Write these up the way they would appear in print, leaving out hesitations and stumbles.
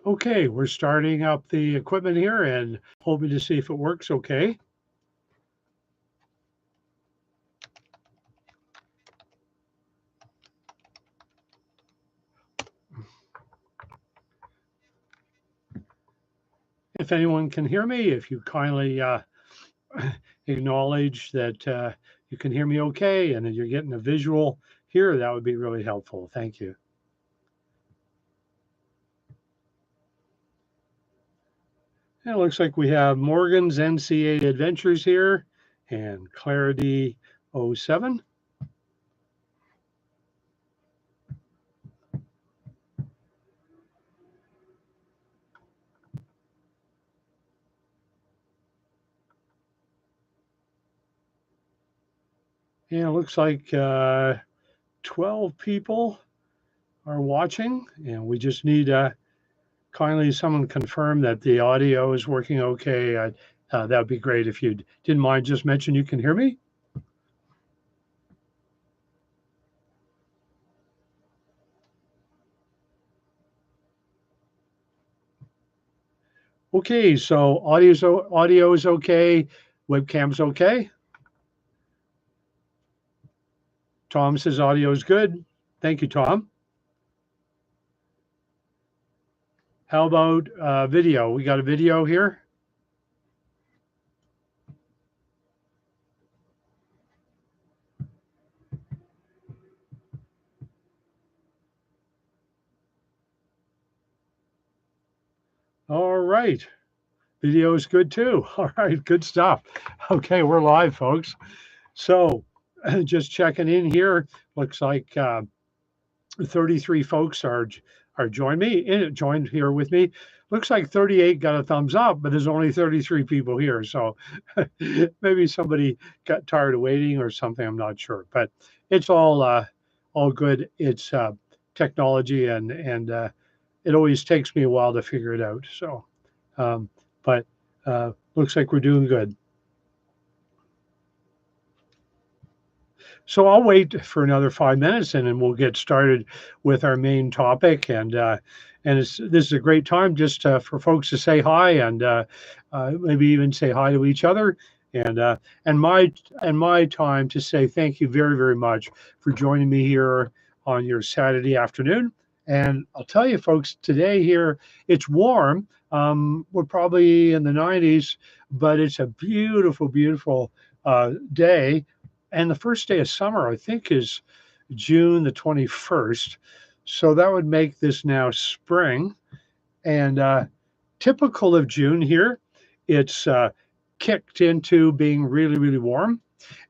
Okay, we're starting up the equipment here and hoping to see if it works okay. If anyone can hear me, if you kindly acknowledge that you can hear me okay and that you're getting a visual here, that would be really helpful. Thank you. And it looks like we have Morgan's NCA Adventures here and Clarity 07. And it looks like 12 people are watching, and we just need kindly someone confirm that the audio is working okay. That would be great if you didn't mind just mention you can hear me. Okay, so audio is okay, webcam's okay. Tom says audio is good. Thank you, Tom. How about video? We got a video here. All right. Video is good too. All right, good stuff. Okay, we're live, folks. So just checking in here. Looks like 33 folks are joined here with me. Looks like 38 got a thumbs up, but there's only 33 people here. So maybe somebody got tired of waiting or something. I'm not sure, but it's all good. It's technology, and it always takes me a while to figure it out. So, but looks like we're doing good. So I'll wait for another 5 minutes, and then we'll get started with our main topic. And this is a great time just for folks to say hi and maybe even say hi to each other. And my time to say thank you very, very much for joining me here on your Saturday afternoon. And I'll tell you, folks, today here it's warm. We're probably in the 90s, but it's a beautiful, beautiful day. And the first day of summer, I think, is June the 21st. So that would make this now spring. And typical of June here, it's kicked into being really, really warm.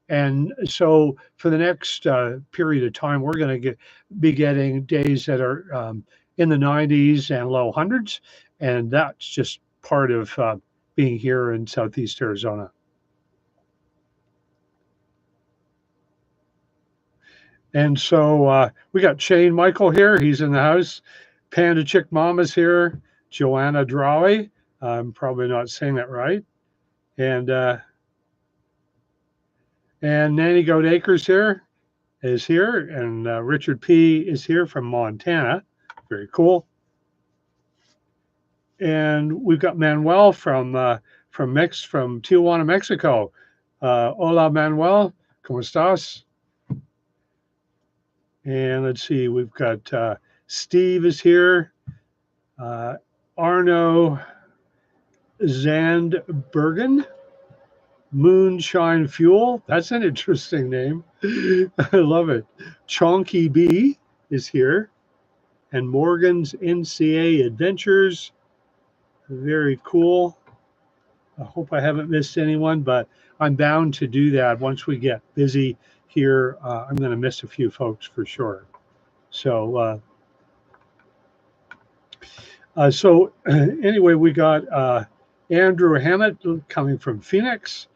And so for the next period of time, we're going to be getting days that are in the 90s and low hundreds. And that's just part of being here in Southeast Arizona. And so we got Shane Michael here. He's in the house. Panda Chick Mama's here. Joanna Drawy. I'm probably not saying that right. And Nanny Goat Acres is here. And Richard P. is here from Montana. Very cool. And we've got Manuel from Tijuana, Mexico. Hola, Manuel. ¿Cómo estás? And let's see, we've got Steve is here, Arno Zandbergen, Moonshine Fuel. That's an interesting name. I love it. Chonky B is here, and Morgan's NCA Adventures. Very cool. I hope I haven't missed anyone, but I'm bound to do that once we get busy here. I'm going to miss a few folks for sure. So anyway, we got Andrew Hammett coming from Phoenix,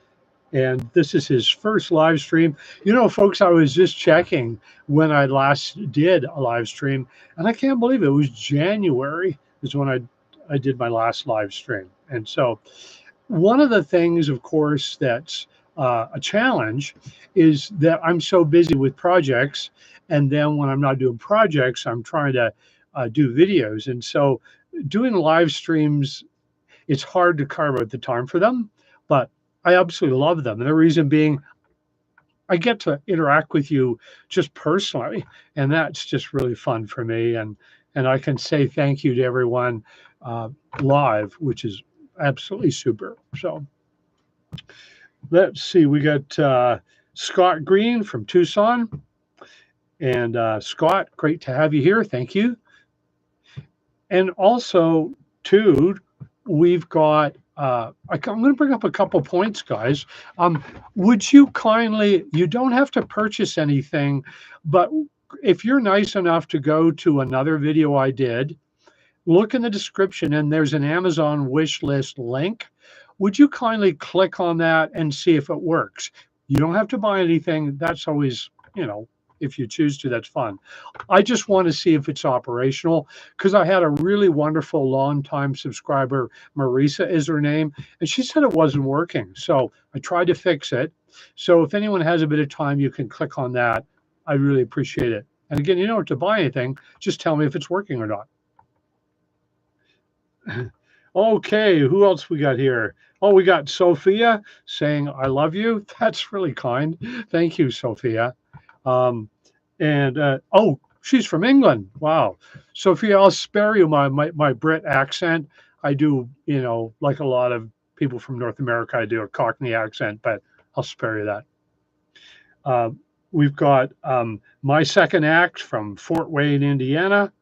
and this is his first live stream. You know, folks, I was just checking when I last did a live stream, and I can't believe it was January is when I did my last live stream. And so one of the things, of course, that's a challenge is that I'm so busy with projects. And then when I'm not doing projects, I'm trying to do videos. And so doing live streams, it's hard to carve out the time for them, but I absolutely love them. And the reason being, I get to interact with you just personally, and that's just really fun for me. And I can say thank you to everyone uh, live, which is absolutely super. So let's see, we got Scott Green from Tucson, and Scott, great to have you here. Thank you. And also, too, we've got, I'm going to bring up a couple points, guys. Would you kindly, you don't have to purchase anything, but if you're nice enough to go to another video I did, look in the description and there's an Amazon wish list link. Would you kindly click on that and see if it works? You don't have to buy anything. That's always, if you choose to, that's fun. I just want to see if it's operational because I had a really wonderful long-time subscriber, Marisa is her name, and she said it wasn't working. So I tried to fix it. So if anyone has a bit of time, you can click on that. I really appreciate it. And again, you don't have to buy anything. Just tell me if it's working or not. Okay, who else we got here? Oh, we got Sophia saying, I love you. That's really kind. Thank you, Sophia. Oh, she's from England. Wow. Sophia, I'll spare you my Brit accent. I do, like a lot of people from North America, I do a Cockney accent, but I'll spare you that. We've got My Second Act from Fort Wayne, Indiana.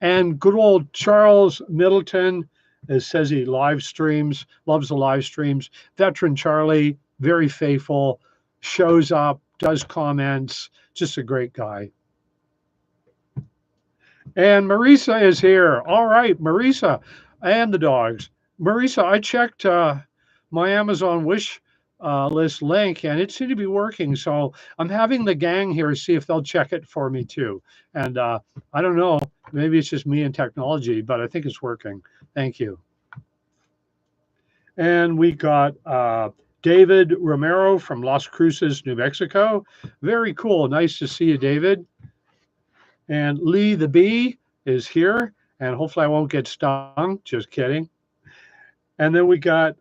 And good old Charles Middleton, it says he live streams, loves the live streams. Veteran Charlie, very faithful, shows up, does comments, just a great guy. And Marisa is here. All right, Marisa and the dogs. Marisa, I checked my Amazon wish list link and it seemed to be working. So I'm having the gang here see if they'll check it for me too. And I don't know, maybe it's just me and technology, but I think it's working. Thank you. And we got David Romero from Las Cruces, New Mexico. Very cool. Nice to see you, David. And Lee the Bee is here. And hopefully I won't get stung. Just kidding. And then we got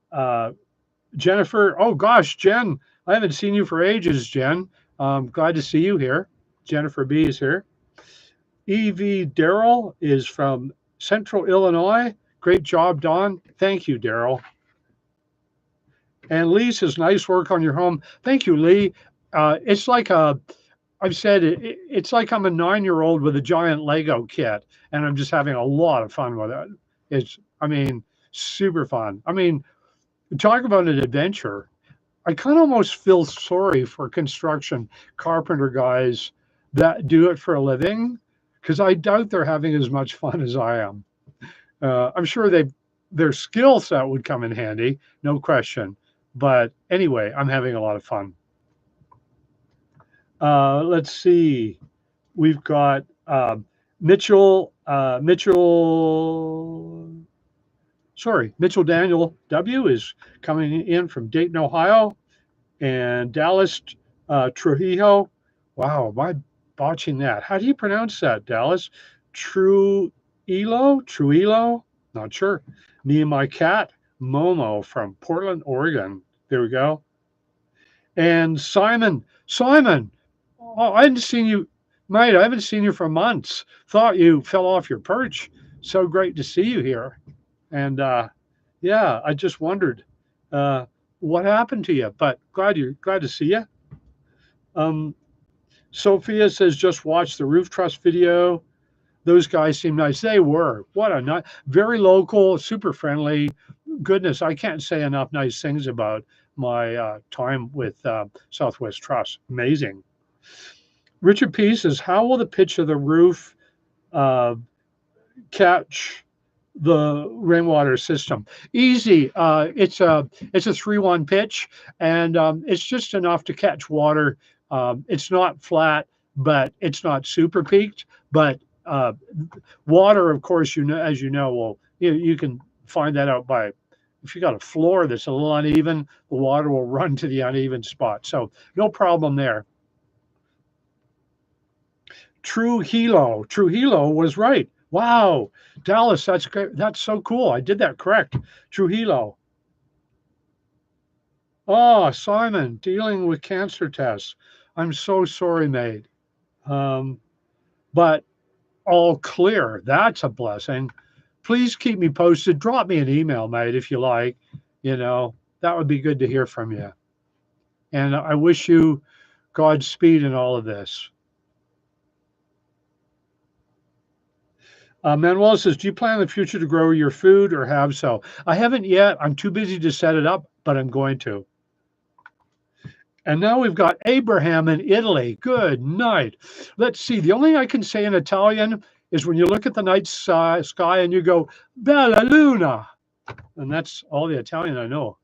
Jennifer. Oh, gosh, Jen. I haven't seen you for ages, Jen. Glad to see you here. Jennifer B is here. E.V. Darrell is from Central Illinois. Great job, Don. Thank you, Darrell. And Lee says, nice work on your home. Thank you, Lee. It's like I've said, it's like I'm a 9-year-old with a giant Lego kit, and I'm just having a lot of fun with it. Super fun. Talk about an adventure. I kind of almost feel sorry for construction carpenter guys that do it for a living, because I doubt they're having as much fun as I am. I'm sure their skill set would come in handy, no question. But anyway, I'm having a lot of fun. Let's see. We've got Mitchell Daniel W. is coming in from Dayton, Ohio, and Dallas Trujillo. Wow, am I botching that? How do you pronounce that, Dallas? Trujillo? Not sure. Me and my cat, Momo from Portland, Oregon. There we go. And Simon, oh, I hadn't seen you, mate. I haven't seen you for months. Thought you fell off your perch. So great to see you here. And yeah, I just wondered what happened to you, but glad to see you. Sophia says, just watch the roof truss video. Those guys seem nice. They were. What a nice, very local, super friendly. Goodness, I can't say enough nice things about my time with Southwest Truss. Amazing. Richard P says, how will the pitch of the roof catch the rainwater system? Easy. It's a 3-1 pitch, and it's just enough to catch water. It's not flat, but it's not super peaked. But water, of course, as you know, well, you can find that out by, if you got a floor that's a little uneven, the water will run to the uneven spot. So no problem there. Trujillo was right. Wow, Dallas, that's great. That's so cool. I did that correct. Trujillo. Oh, Simon, dealing with cancer tests. I'm so sorry, mate. Um, but all clear. That's a blessing. Please keep me posted. Drop me an email, mate, if you like. You know, that would be good to hear from you. And I wish you Godspeed in all of this. Manuel says, do you plan in the future to grow your food or have so? I haven't yet. I'm too busy to set it up, but I'm going to. And now we've got Abraham in Italy. Good night. Let's see. The only thing I can say in Italian is when you look at the night sky and you go, Bella Luna. And that's all the Italian I know.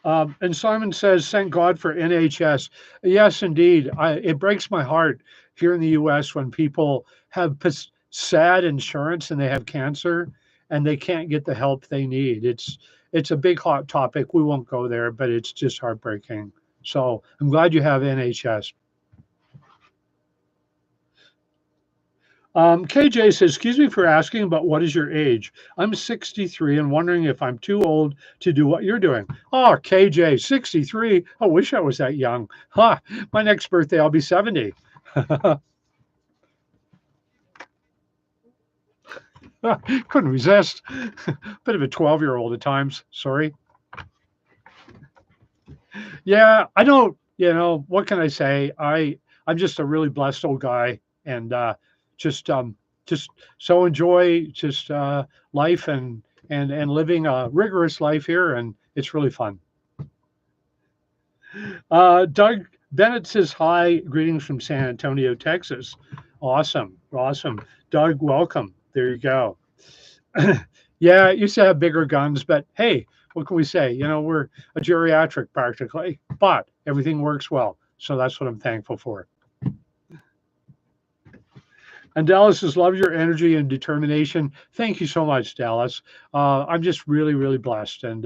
And Simon says, thank God for NHS. Yes, indeed. It breaks my heart here in the US when people have sad insurance and they have cancer and they can't get the help they need. It's a big hot topic. We won't go there, but it's just heartbreaking. So I'm glad you have NHS. KJ says, excuse me for asking, but what is your age? I'm 63 and wondering if I'm too old to do what you're doing. Oh, KJ, 63. I wish I was that young. Huh. My next birthday, I'll be 70. Couldn't resist. Bit of a 12-year-old at times. Sorry. Yeah, I don't, what can I say? I'm just a really blessed old guy and just just so enjoy just life and living a rigorous life here, and it's really fun. Doug Bennett says hi, greetings from San Antonio, Texas. Awesome, awesome. Doug, welcome. There you go. Yeah, it used to have bigger guns, but hey, what can we say? We're a geriatric practically, but everything works well. So that's what I'm thankful for. And Dallas says, love your energy and determination. Thank you so much, Dallas. I'm just really, really blessed. And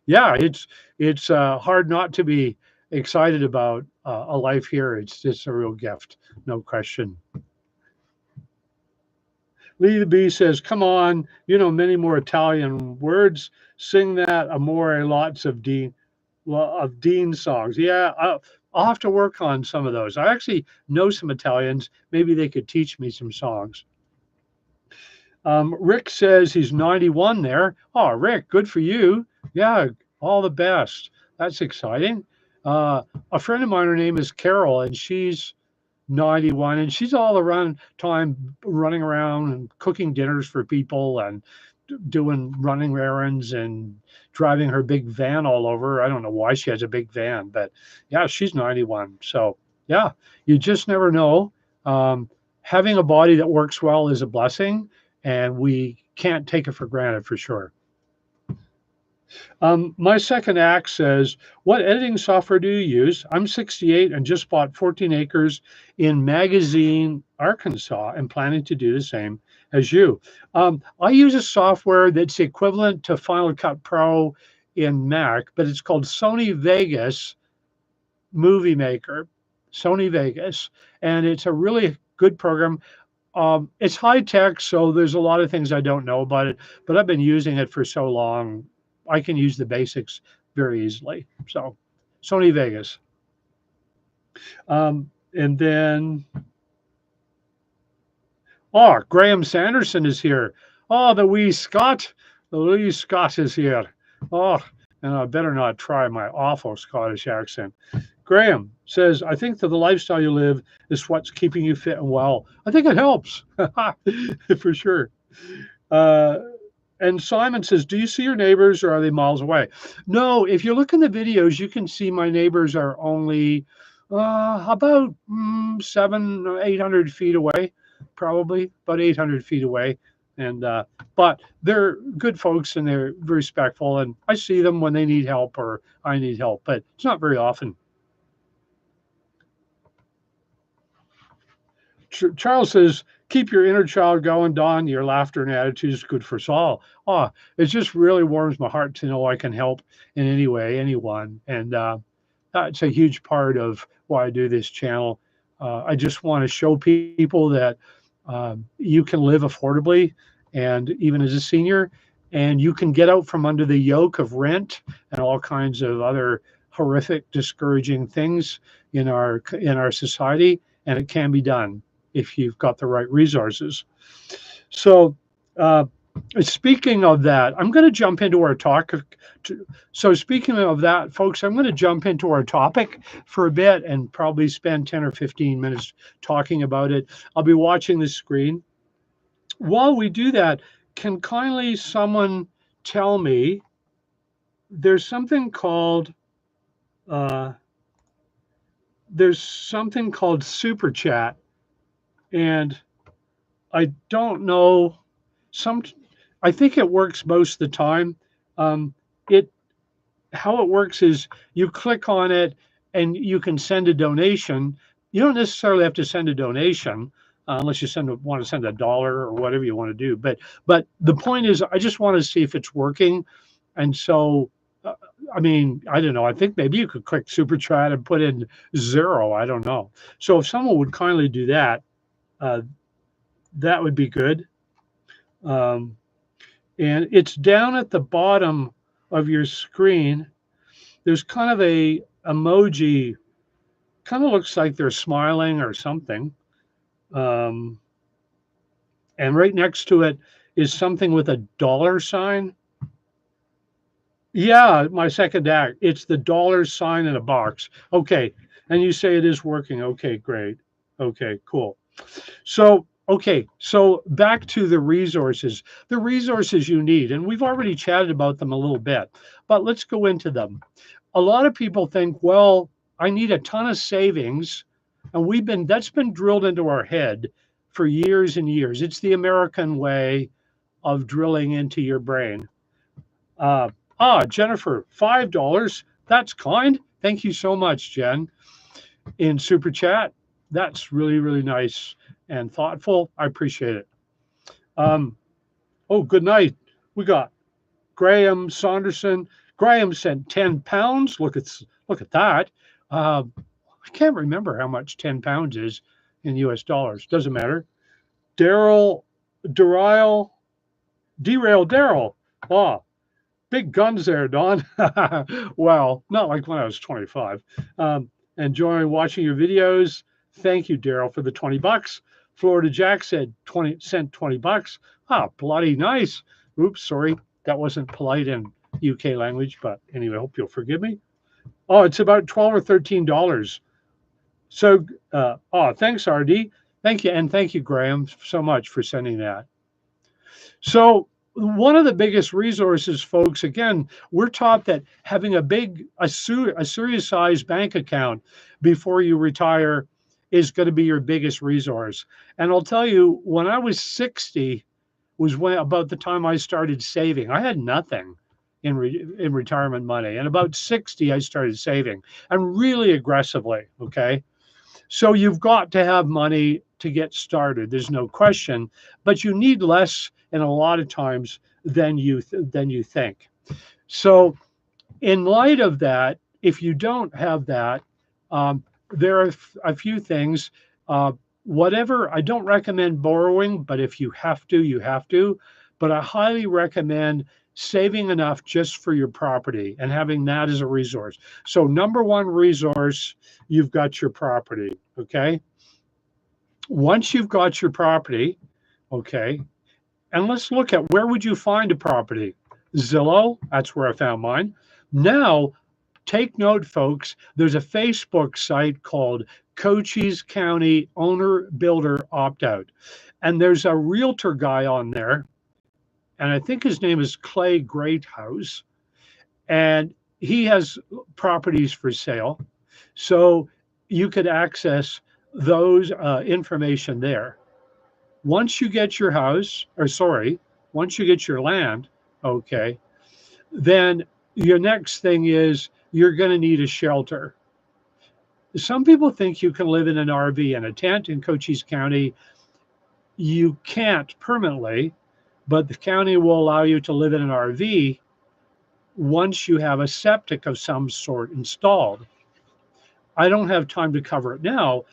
yeah, it's hard not to be excited about a life here. It's a real gift, no question. Lee the Bee says, come on, many more Italian words. Sing that amore, lots of Dean songs. Yeah, I'll have to work on some of those. I actually know some Italians. Maybe they could teach me some songs. Rick says he's 91 there. Oh, Rick, good for you. Yeah, all the best. That's exciting. A friend of mine, her name is Carol, and she's 91, and she's all around time running around and cooking dinners for people and doing running errands and driving her big van all over. I don't know why she has a big van, but yeah, she's 91. So yeah, you just never know. Having a body that works well is a blessing, and we can't take it for granted for sure. My second act says, what editing software do you use? I'm 68 and just bought 14 acres in Magazine, Arkansas, and planning to do the same as you. I use a software that's equivalent to Final Cut Pro in Mac, but it's called Sony Vegas Movie Maker, Sony Vegas, and it's a really good program. It's high tech, so there's a lot of things I don't know about it, but I've been using it for so long. I can use the basics very easily. So, Sony Vegas. And then, oh, Graham Sanderson is here. Oh, the wee Scot. The wee Scot is here. Oh, and I better not try my awful Scottish accent. Graham says, I think that the lifestyle you live is what's keeping you fit and well. I think it helps for sure. And Simon says, do you see your neighbors or are they miles away? No, if you look in the videos, you can see my neighbors are only about 800 feet away, probably about 800 feet away. And but they're good folks and they're respectful. And I see them when they need help or I need help, but it's not very often. Charles says, keep your inner child going, Don. Your laughter and attitude is good for us all. Oh, it just really warms my heart to know I can help in any way, anyone. And it's a huge part of why I do this channel. I just want to show people that you can live affordably, and even as a senior, and you can get out from under the yoke of rent and all kinds of other horrific, discouraging things in our society, and it can be done if you've got the right resources. So, uh, speaking of that, I'm going to jump into our talk. So, speaking of that, folks, I'm going to jump into our topic for a bit and probably spend 10 or 15 minutes talking about it. I'll be watching the screen. While we do that, can kindly someone tell me there's something called uh, super chat, and I don't know. Some I think it works most of the time. Um, it How it works is you click on it and you can send a donation. You don't necessarily have to send a donation unless you want to send $1 or whatever you want to do. But the point is, I just want to see if it's working. And so, uh, I mean, I don't know. I think maybe you could click super chat and put in 0. I don't know. So if someone would kindly do that, uh, that would be good. Um, and it's down at the bottom of your screen. There's kind of a emoji, kind of looks like they're smiling or something. Um, and right next to it is something with a dollar sign. Yeah, my second act. It's the dollar sign in a box. Okay. And you say it is working. Okay, great. Okay, cool. So back to the resources you need. And we've already chatted about them a little bit, but let's go into them. A lot of people think, well, I need a ton of savings. And that's been drilled into our head for years and years. It's the American way of drilling into your brain. Uh, Jennifer, $5. That's kind. Thank you so much, Jen, in Super Chat. That's really, really nice and thoughtful. I appreciate it. Um, good night. We got Graham Saunderson. Graham sent £10. Look at that. I can't remember how much £10 is in US dollars. Doesn't matter. Daryl, Derail, Derail Daryl. Oh, big guns there, Don. Well, not like when I was 25. Enjoying watching your videos. Thank you, Daryl, for the $20. Florida Jack sent $20. Bloody nice. Oops, sorry. That wasn't polite in UK language, but anyway, I hope you'll forgive me. Oh, it's about $12 or $13. So, thanks, RD. Thank you. And thank you, Graham, so much for sending that. So, one of the biggest resources, folks, again, we're taught that having a serious sized bank account before you retire is going to be your biggest resource. And I'll tell you, when I was 60, was about the time I started saving. I had nothing in retirement money. And about 60, I started saving, and really aggressively. Okay. So you've got to have money to get started. There's no question, but you need less and a lot of times than you think. So in light of that, if you don't have that, there are a few things. Whatever, I don't recommend borrowing, but if you have to, you have to. But I highly recommend saving enough just for your property and having that as a resource. So number one resource, you've got your property, okay? Once you've got your property, okay, and let's look at where would you find a property? Zillow, that's where I found mine. Now, take note, folks, there's a Facebook site called Cochise County Owner Builder Opt-out. And there's a realtor guy on there, and I think his name is Clay Greathouse, and he has properties for sale. So you could access those information there. Once you get your once you get your land, okay, then your next thing is you're going to need a shelter. Some people think you can live in an RV and a tent in Cochise County. You can't permanently, but the county will allow you to live in an RV once you have a septic of some sort installed. I don't have time to cover it now,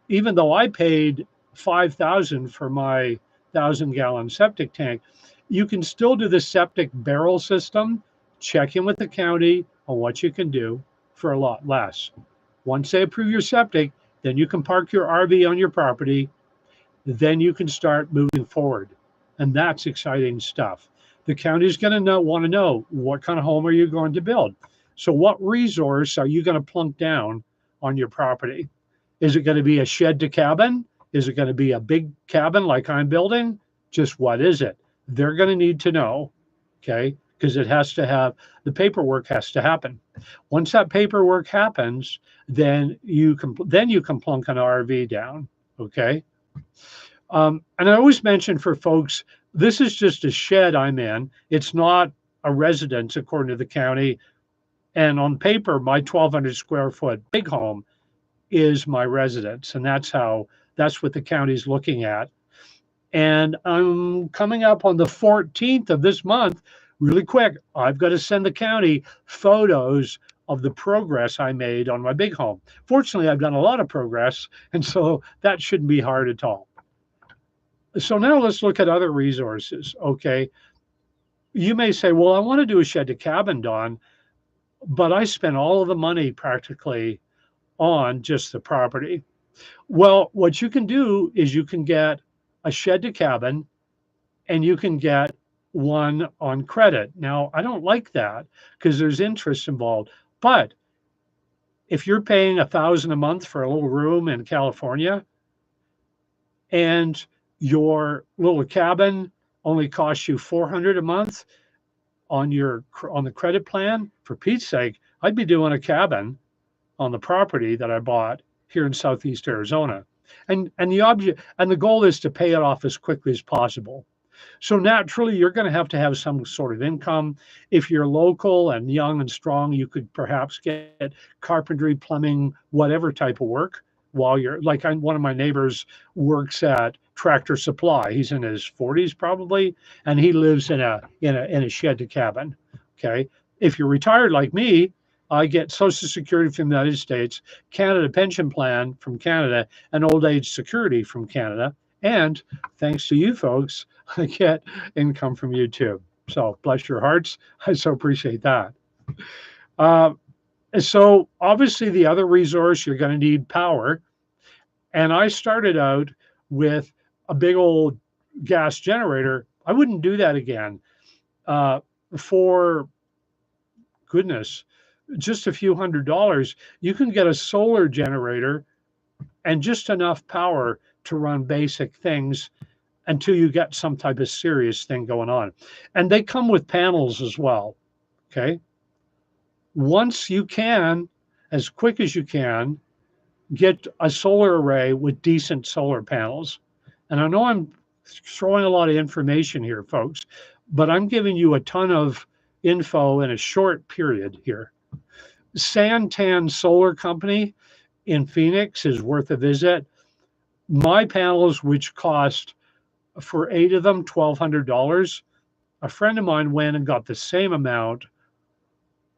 even though I paid 5,000 for my 1,000-gallon septic tank, you can still do the septic barrel system. Check in with the county on what you can do for a lot less. Once they approve your septic, then you can park your RV on your property. Then you can start moving forward. And that's exciting stuff. The county's going to want to know, what kind of home are you going to build? So what resource are you going to plunk down on your property? Is it going to be a shed to cabin? Is it going to be a big cabin like I'm building? Just what is it? They're going to need to know, okay? Because it has to have, the paperwork has to happen. Once that paperwork happens, then you can plunk an RV down, okay? And I always mention for folks, this is just a shed I'm in. It's not a residence according to the county. And on paper, my 1,200 square foot big home is my residence. And that's what the county's looking at. And I'm coming up on the 14th of this month, really quick. I've got to send the county photos of the progress I made on my big home. Fortunately, I've done a lot of progress, and so that shouldn't be hard at all. So now let's look at other resources, okay? You may say, well, I want to do a shed to cabin, Don, but I spent all of the money practically on just the property. Well, what you can do is you can get a shed to cabin and you can get one on credit. Now, I don't like that because there's interest involved, but if you're paying $1,000 a month for a little room in California and your little cabin only costs you $400 a month on the credit plan, for Pete's sake, I'd be doing a cabin on the property that I bought here in Southeast Arizona. And the goal is to pay it off as quickly as possible. So naturally, you're going to have some sort of income. If you're local and young and strong, you could perhaps get carpentry, plumbing, whatever type of work while you're like one of my neighbors works at Tractor Supply. He's in his 40s probably, and he lives in a shed to cabin. Okay. If you're retired like me, I get Social Security from the United States, Canada Pension Plan from Canada, and Old Age Security from Canada. And thanks to you folks, I get income from YouTube. So bless your hearts. I so appreciate that. So obviously the other resource, you're going to need power. And I started out with a big old gas generator. I wouldn't do that again. For goodness, just a few $100s, you can get a solar generator and just enough power to run basic things until you get some type of serious thing going on. And they come with panels as well. Okay. Once you can, as quick as you can, get a solar array with decent solar panels. And I know I'm throwing a lot of information here, folks, but I'm giving you a ton of info in a short period here. Santan Solar Company in Phoenix is worth a visit. My panels, which cost for 8 of them $1,200, a friend of mine went and got the same amount,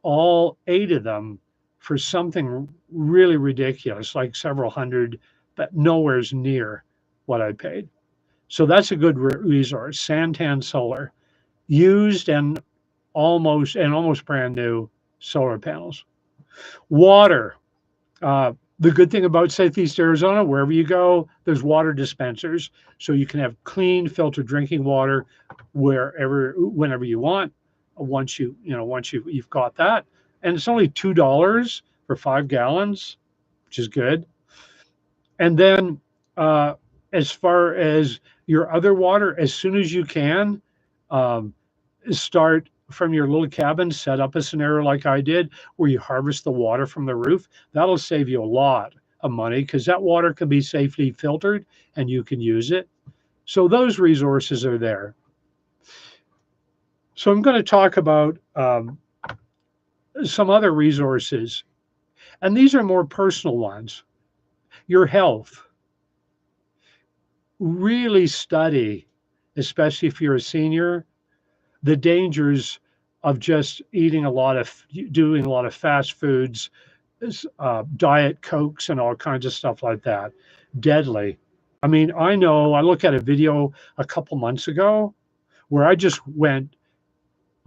all 8 of them, for something really ridiculous, like several hundred, but nowhere's near what I paid. So that's a good resource. Santan Solar, used and almost brand new solar panels. Water. The good thing about Southeast Arizona, wherever you go, there's water dispensers, so you can have clean, filtered drinking water whenever you want. Once you've got that, and it's only $2 for 5 gallons, which is good. And then, as far as your other water, as soon as you can, start from your little cabin, set up a scenario like I did where you harvest the water from the roof. That'll save you a lot of money because that water can be safely filtered and you can use it. So those resources are there. So I'm going to talk about some other resources, and these are more personal ones. Your health. Really study, especially if you're a senior, the dangers of just doing a lot of fast foods, Diet Cokes and all kinds of stuff like that. Deadly. I mean, I know I looked at a video a couple months ago where I just went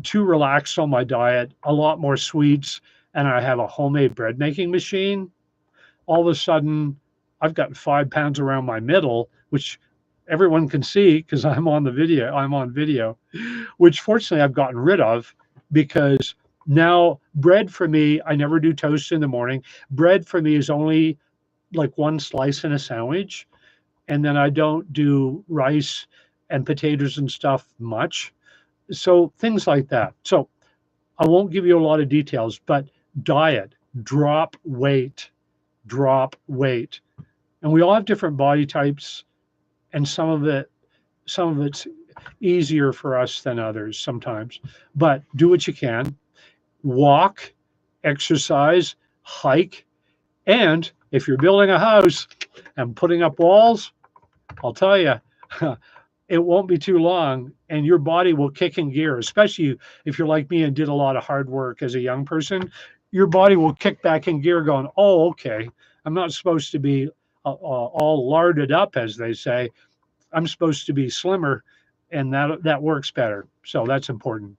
too relaxed on my diet, a lot more sweets, and I have a homemade bread making machine. All of a sudden, I've got 5 pounds around my middle, which everyone can see because I'm on the video. I'm on video, which fortunately I've gotten rid of because now bread for me, I never do toast in the morning. Bread for me is only like one slice in a sandwich. And then I don't do rice and potatoes and stuff much. So things like that. So I won't give you a lot of details, but diet, drop weight, drop weight. And we all have different body types, and some of it's easier for us than others sometimes. But do what you can. Walk, exercise, hike, and if you're building a house and putting up walls, I'll tell you, it won't be too long and your body will kick in gear, especially if you're like me and did a lot of hard work as a young person. Your body will kick back in gear going, oh, okay, I'm not supposed to be all larded up, as they say. I'm supposed to be slimmer, and that works better. So that's important.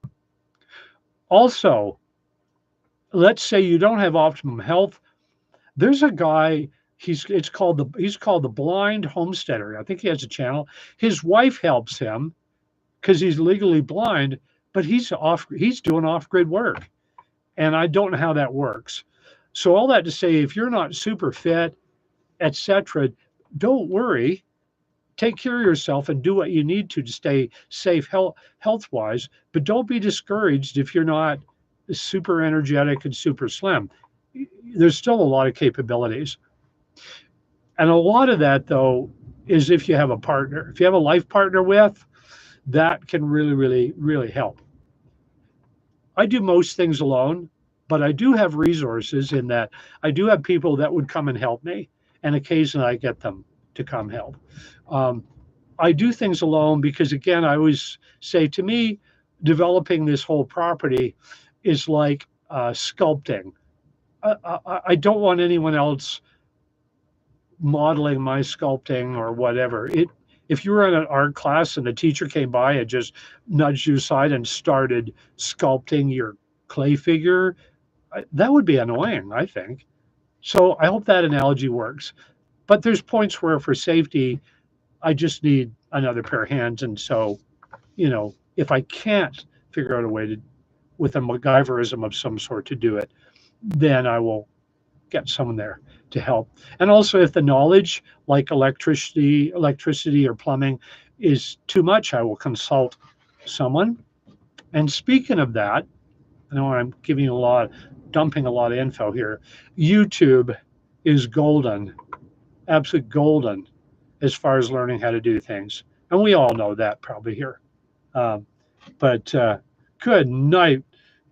Also, let's say you don't have optimum health. There's a guy, he's called the Blind Homesteader. I think he has a channel. His wife helps him because he's legally blind, but he's doing off-grid work. And I don't know how that works. So all that to say, if you're not super fit, etc., don't worry. Take care of yourself and do what you need to stay safe health-wise, but don't be discouraged if you're not super energetic and super slim. There's still a lot of capabilities. And a lot of that, though, is if you have a partner. If you have a life partner with, that can really, really, really help. I do most things alone, but I do have resources in that I do have people that would come and help me, and occasionally I get them to come help. Um, I do things alone because, again, I always say to me, developing this whole property is like sculpting. I don't want anyone else modeling my sculpting or whatever. If you were in an art class and the teacher came by and just nudged you aside and started sculpting your clay figure, that would be annoying, I think. So I hope that analogy works. But there's points where for safety, I just need another pair of hands. And so, if I can't figure out a way to, with a MacGyverism of some sort to do it, then I will get someone there to help. And also if the knowledge like electricity or plumbing is too much, I will consult someone. And speaking of that, I know I'm dumping a lot of info here. YouTube is golden, absolute golden as far as learning how to do things. And we all know that probably here. But good night.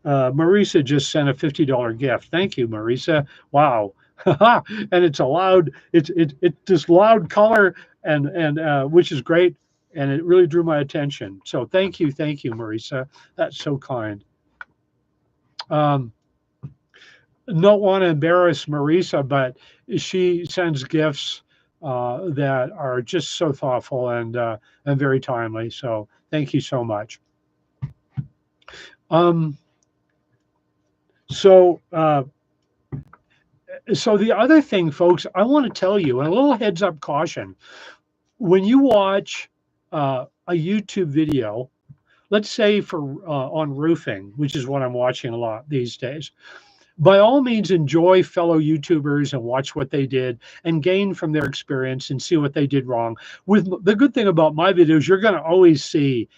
Marisa just sent a $50 gift. Thank you, Marisa. Wow. And it's a loud, it's this loud color and which is great. And it really drew my attention. So thank you, Marisa. That's so kind. Don't want to embarrass Marisa, but she sends gifts that are just so thoughtful and very timely. So thank you so much. So the other thing, folks, I want to tell you, and a little heads up caution, when you watch a YouTube video, let's say for on roofing, which is what I'm watching a lot these days, by all means enjoy fellow YouTubers and watch what they did and gain from their experience and see what they did wrong. With the good thing about my videos, you're going to always see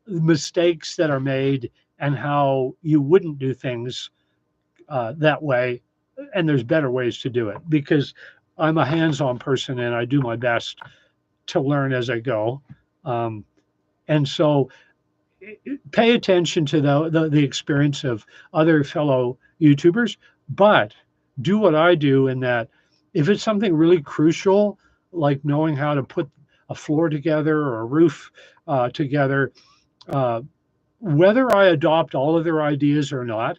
mistakes that are made and how you wouldn't do things that way. And there's better ways to do it because I'm a hands-on person and I do my best to learn as I go. And so pay attention to the experience of other fellow YouTubers, but do what I do in that if it's something really crucial, like knowing how to put a floor together or a roof together, whether I adopt all of their ideas or not,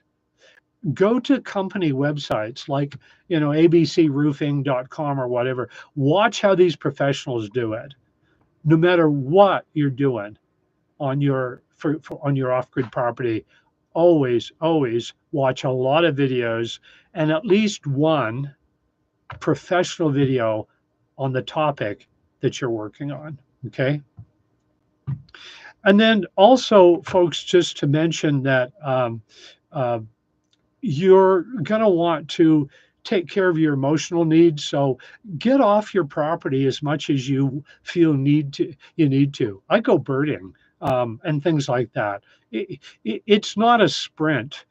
go to company websites like, abcroofing.com or whatever. Watch how these professionals do it. No matter what you're doing on your on your off-grid property, always watch a lot of videos and at least one professional video on the topic that you're working on. Okay. And then also, folks, just to mention that uh, you're going to want to take care of your emotional needs. So get off your property as much as you feel you need to. I go birding and things like that. It's not a sprint.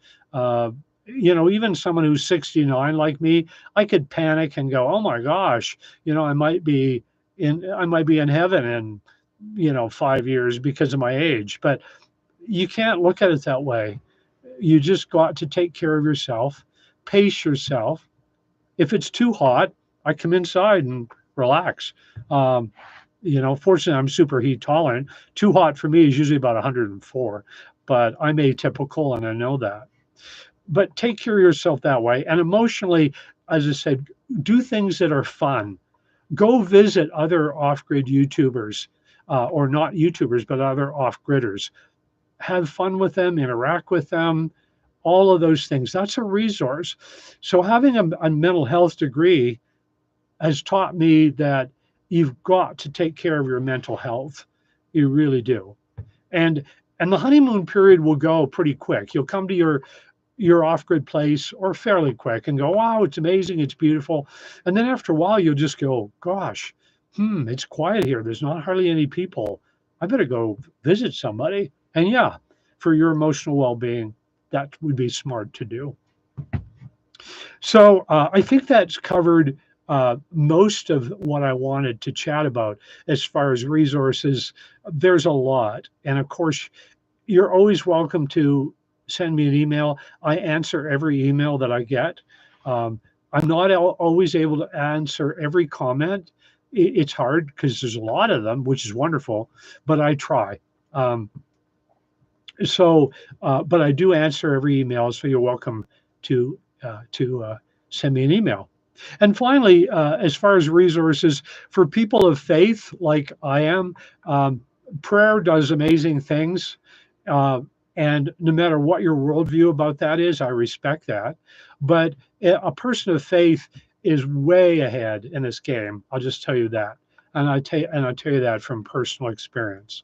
Even someone who's 69 like me, I could panic and go, "Oh my gosh, I might be in heaven in 5 years because of my age." But you can't look at it that way. You just got to take care of yourself, pace yourself. If it's too hot, I come inside and relax. Fortunately, I'm super heat tolerant. Too hot for me is usually about 104, but I'm atypical and I know that. But take care of yourself that way. And emotionally, as I said, do things that are fun. Go visit other off grid YouTubers, or not YouTubers, but other off gridders. Have fun with them, interact with them, all of those things. That's a resource. So having a mental health degree has taught me that you've got to take care of your mental health. You really do. And the honeymoon period will go pretty quick. You'll come to your off-grid place or fairly quick and go, wow, it's amazing, it's beautiful. And then after a while, you'll just go, gosh, it's quiet here. There's not hardly any people. I better go visit somebody. And yeah, for your emotional well-being, that would be smart to do. So I think that's covered most of what I wanted to chat about as far as resources. There's a lot. And of course, you're always welcome to send me an email. I answer every email that I get. I'm not always able to answer every comment. It's hard because there's a lot of them, which is wonderful, but I try. But I do answer every email, so you're welcome to send me an email. And finally, as far as resources for people of faith, like I am, prayer does amazing things. And no matter what your worldview about that is, I respect that. But a person of faith is way ahead in this game. I'll just tell you that, and I tell you that from personal experience.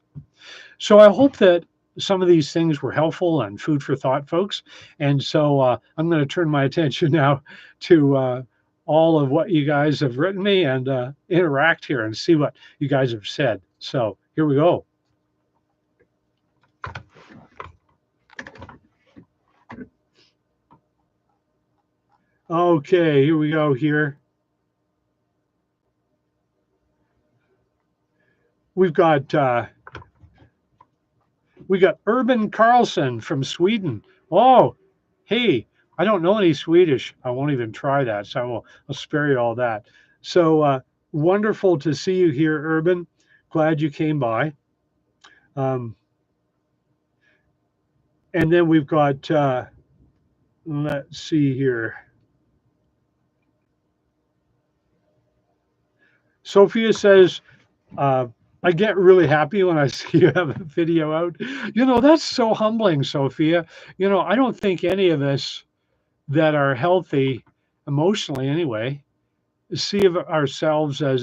So I hope that some of these things were helpful and food for thought, folks. And so I'm going to turn my attention now to all of what you guys have written me and interact here and see what you guys have said. So here we go. Okay, here we go here. We got Urban Carlson from Sweden. Oh, hey, I don't know any Swedish. I won't even try that. So I'll spare you all that. So wonderful to see you here, Urban. Glad you came by. And then we've got, let's see here. Sophia says, I get really happy when I see you have a video out. That's so humbling, Sophia. I don't think any of us that are healthy emotionally anyway see of ourselves as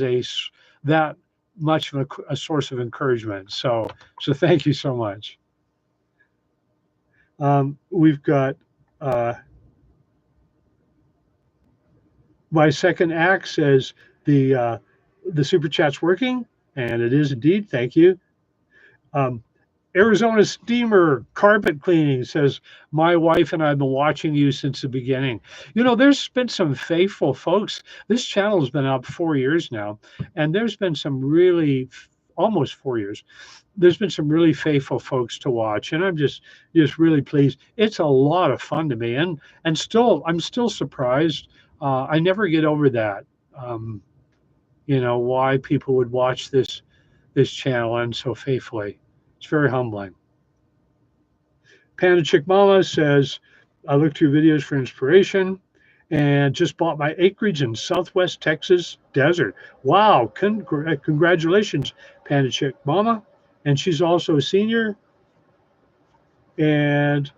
that much of a source of encouragement. So thank you so much. We've got my second act says the super chat's working, and it is indeed. Thank you. Arizona Steamer Carpet Cleaning says, my wife and I have been watching you since the beginning. There's been some faithful folks. This channel has been up 4 years now, and there's been some really, almost 4 years. There's been some really faithful folks to watch, and I'm just really pleased. It's a lot of fun to me, and I'm still surprised. I never get over that. Why people would watch this channel and so faithfully. It's very humbling. Panda Chick Mama says, I look to your videos for inspiration and just bought my acreage in Southwest Texas desert. Wow, congratulations, Panda Chick Mama. And she's also a senior and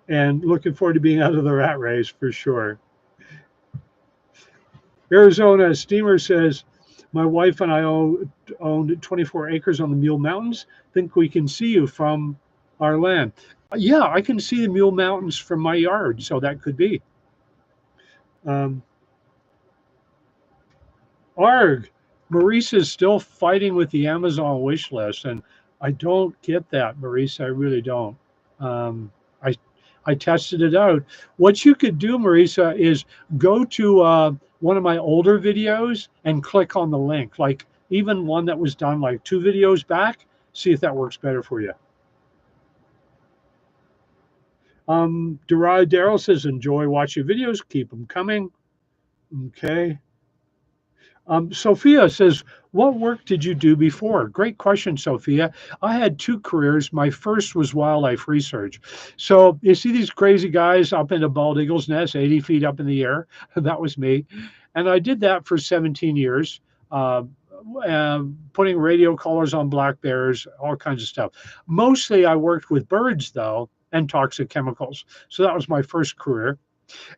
looking forward to being out of the rat race for sure. Arizona Steamer says, my wife and I own 24 acres on the Mule Mountains. Think we can see you from our land. Yeah, I can see the Mule Mountains from my yard, so that could be. Um, Arg, Marisa is still fighting with the Amazon wish list, and I don't get that, Marisa. I really don't. Um, I I tested it out. What you could do, Marisa, is go to one of my older videos and click on the link, like even one that was done like 2 videos back. See if that works better for you. Derived Daryl says, enjoy watching videos. Keep them coming. Okay. Sophia says, what work did you do before? Great question, Sophia. I had 2 careers. My first was wildlife research. So you see these crazy guys up in a bald eagle's nest, 80 feet up in the air. That was me. And I did that for 17 years, uh, putting radio collars on black bears, all kinds of stuff. Mostly I worked with birds, though, and toxic chemicals. So that was my first career.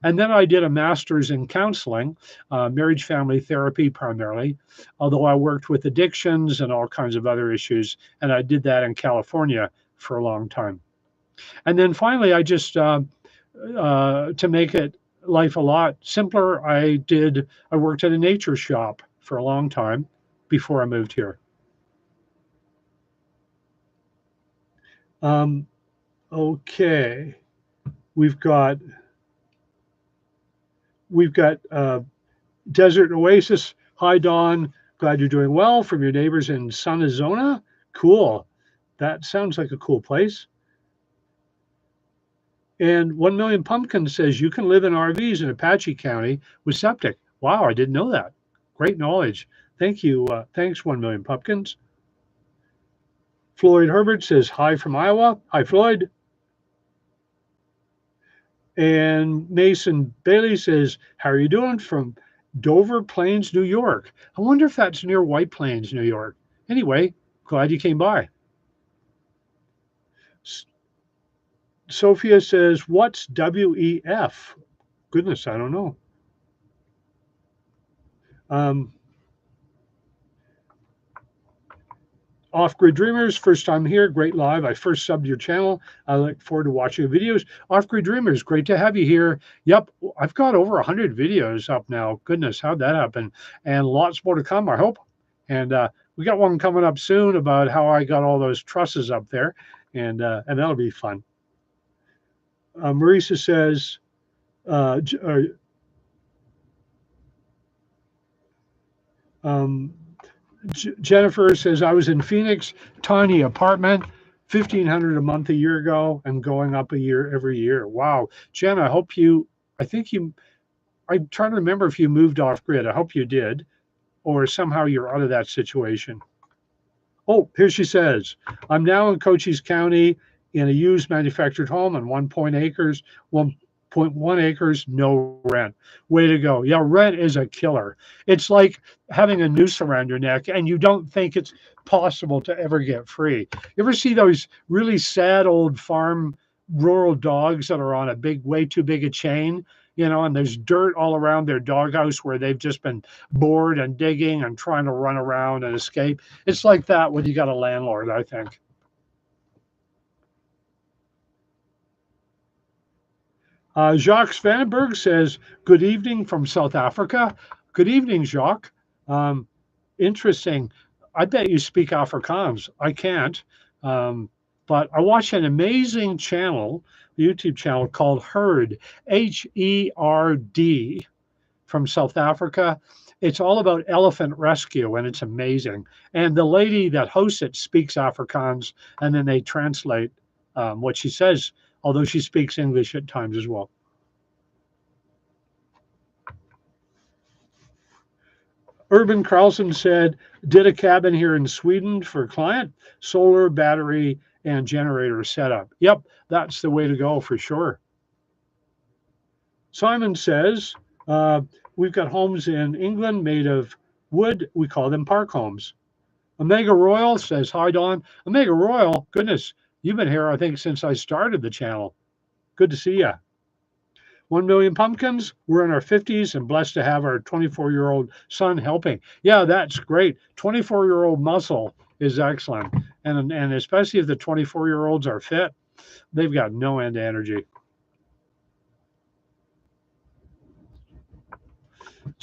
And then I did a master's in counseling, marriage family therapy primarily, although I worked with addictions and all kinds of other issues. And I did that in California for a long time. And then finally, I just, to make it life a lot simpler, I worked at a nature shop for a long time before I moved here. Um, okay. We've got, Desert Oasis. Hi, Dawn. Glad you're doing well from your neighbors in Sunazona. Cool. That sounds like a cool place. And 1 Million Pumpkin says you can live in RVs in Apache County with septic. Wow, I didn't know that. Great knowledge. Thank you. Thanks, 1 Million Pumpkins. Floyd Herbert says hi from Iowa. Hi, Floyd. And Mason Bailey says, how are you doing from Dover Plains, New York? I wonder if that's near White Plains, New York. Anyway, glad you came by. Sophia says, what's WEF? Goodness, I don't know. Off Grid Dreamers, first time here, great live. I first subbed your channel. I look forward to watching the videos. Off Grid Dreamers, great to have you here. Yep, I've got over 100 videos up now. Goodness, how'd that happen? And lots more to come, I hope. And we got one coming up soon about how I got all those trusses up there, and that'll be fun. Marisa says, Jennifer says, I was in Phoenix, tiny apartment, 1,500 a month a year ago, and going up a year every year. Wow. Jen, I'm trying to remember if you moved off grid. I hope you did, or somehow you're out of that situation. Oh, here she says, I'm now in Cochise County in a used manufactured home on 1.1 acres, no rent. Way to go. Yeah, rent is a killer. It's like having a noose around your neck and you don't think it's possible to ever get free. You ever see those really sad old farm rural dogs that are on a way too big a chain, and there's dirt all around their doghouse where they've just been bored and digging and trying to run around and escape? It's like that when you got a landlord, I think. Jacques Vandenberg says, good evening from South Africa. Good evening, Jacques. Interesting. I bet you speak Afrikaans. I can't. But I watch an amazing channel, YouTube channel called Herd, Herd, from South Africa. It's all about elephant rescue, and it's amazing. And the lady that hosts it speaks Afrikaans, and then they translate what she says, although she speaks English at times as well. Urban Carlson said, did a cabin here in Sweden for a client, solar, battery, and generator setup. Yep, that's the way to go for sure. Simon says, we've got homes in England made of wood. We call them park homes. Omega Royal says, hi, Don. Omega Royal, goodness, you've been here, I think, since I started the channel. Good to see you. 1 million pumpkins. We're in our 50s and blessed to have our 24-year-old son helping. Yeah, that's great. 24-year-old muscle is excellent. And especially if the 24-year-olds are fit, they've got no end of energy.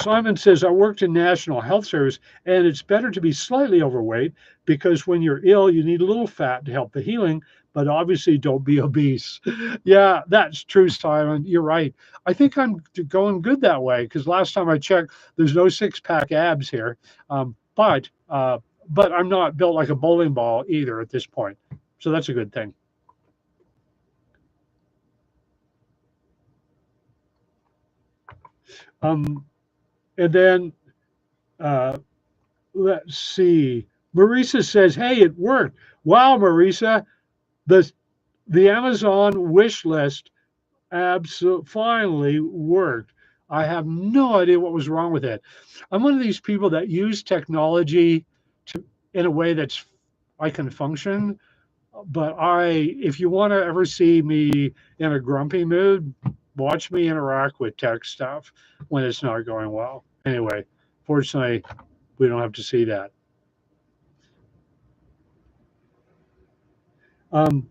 Simon says, I worked in National Health Service, and it's better to be slightly overweight because when you're ill, you need a little fat to help the healing, but obviously don't be obese. Yeah, that's true, Simon. You're right. I think I'm going good that way because last time I checked, there's no six-pack abs here. But I'm not built like a bowling ball either at this point. So that's a good thing. Um, and then uh, let's see. Marisa says, "Hey, it worked! Wow, Marisa, the the Amazon wish list absolutely finally worked. I have no idea what was wrong with it. I'm one of these people that use technology to in a way that's I can function, but if you want to ever see me in a grumpy mood, watch me interact with tech stuff when it's not going well. Anyway, fortunately, we don't have to see that. Um,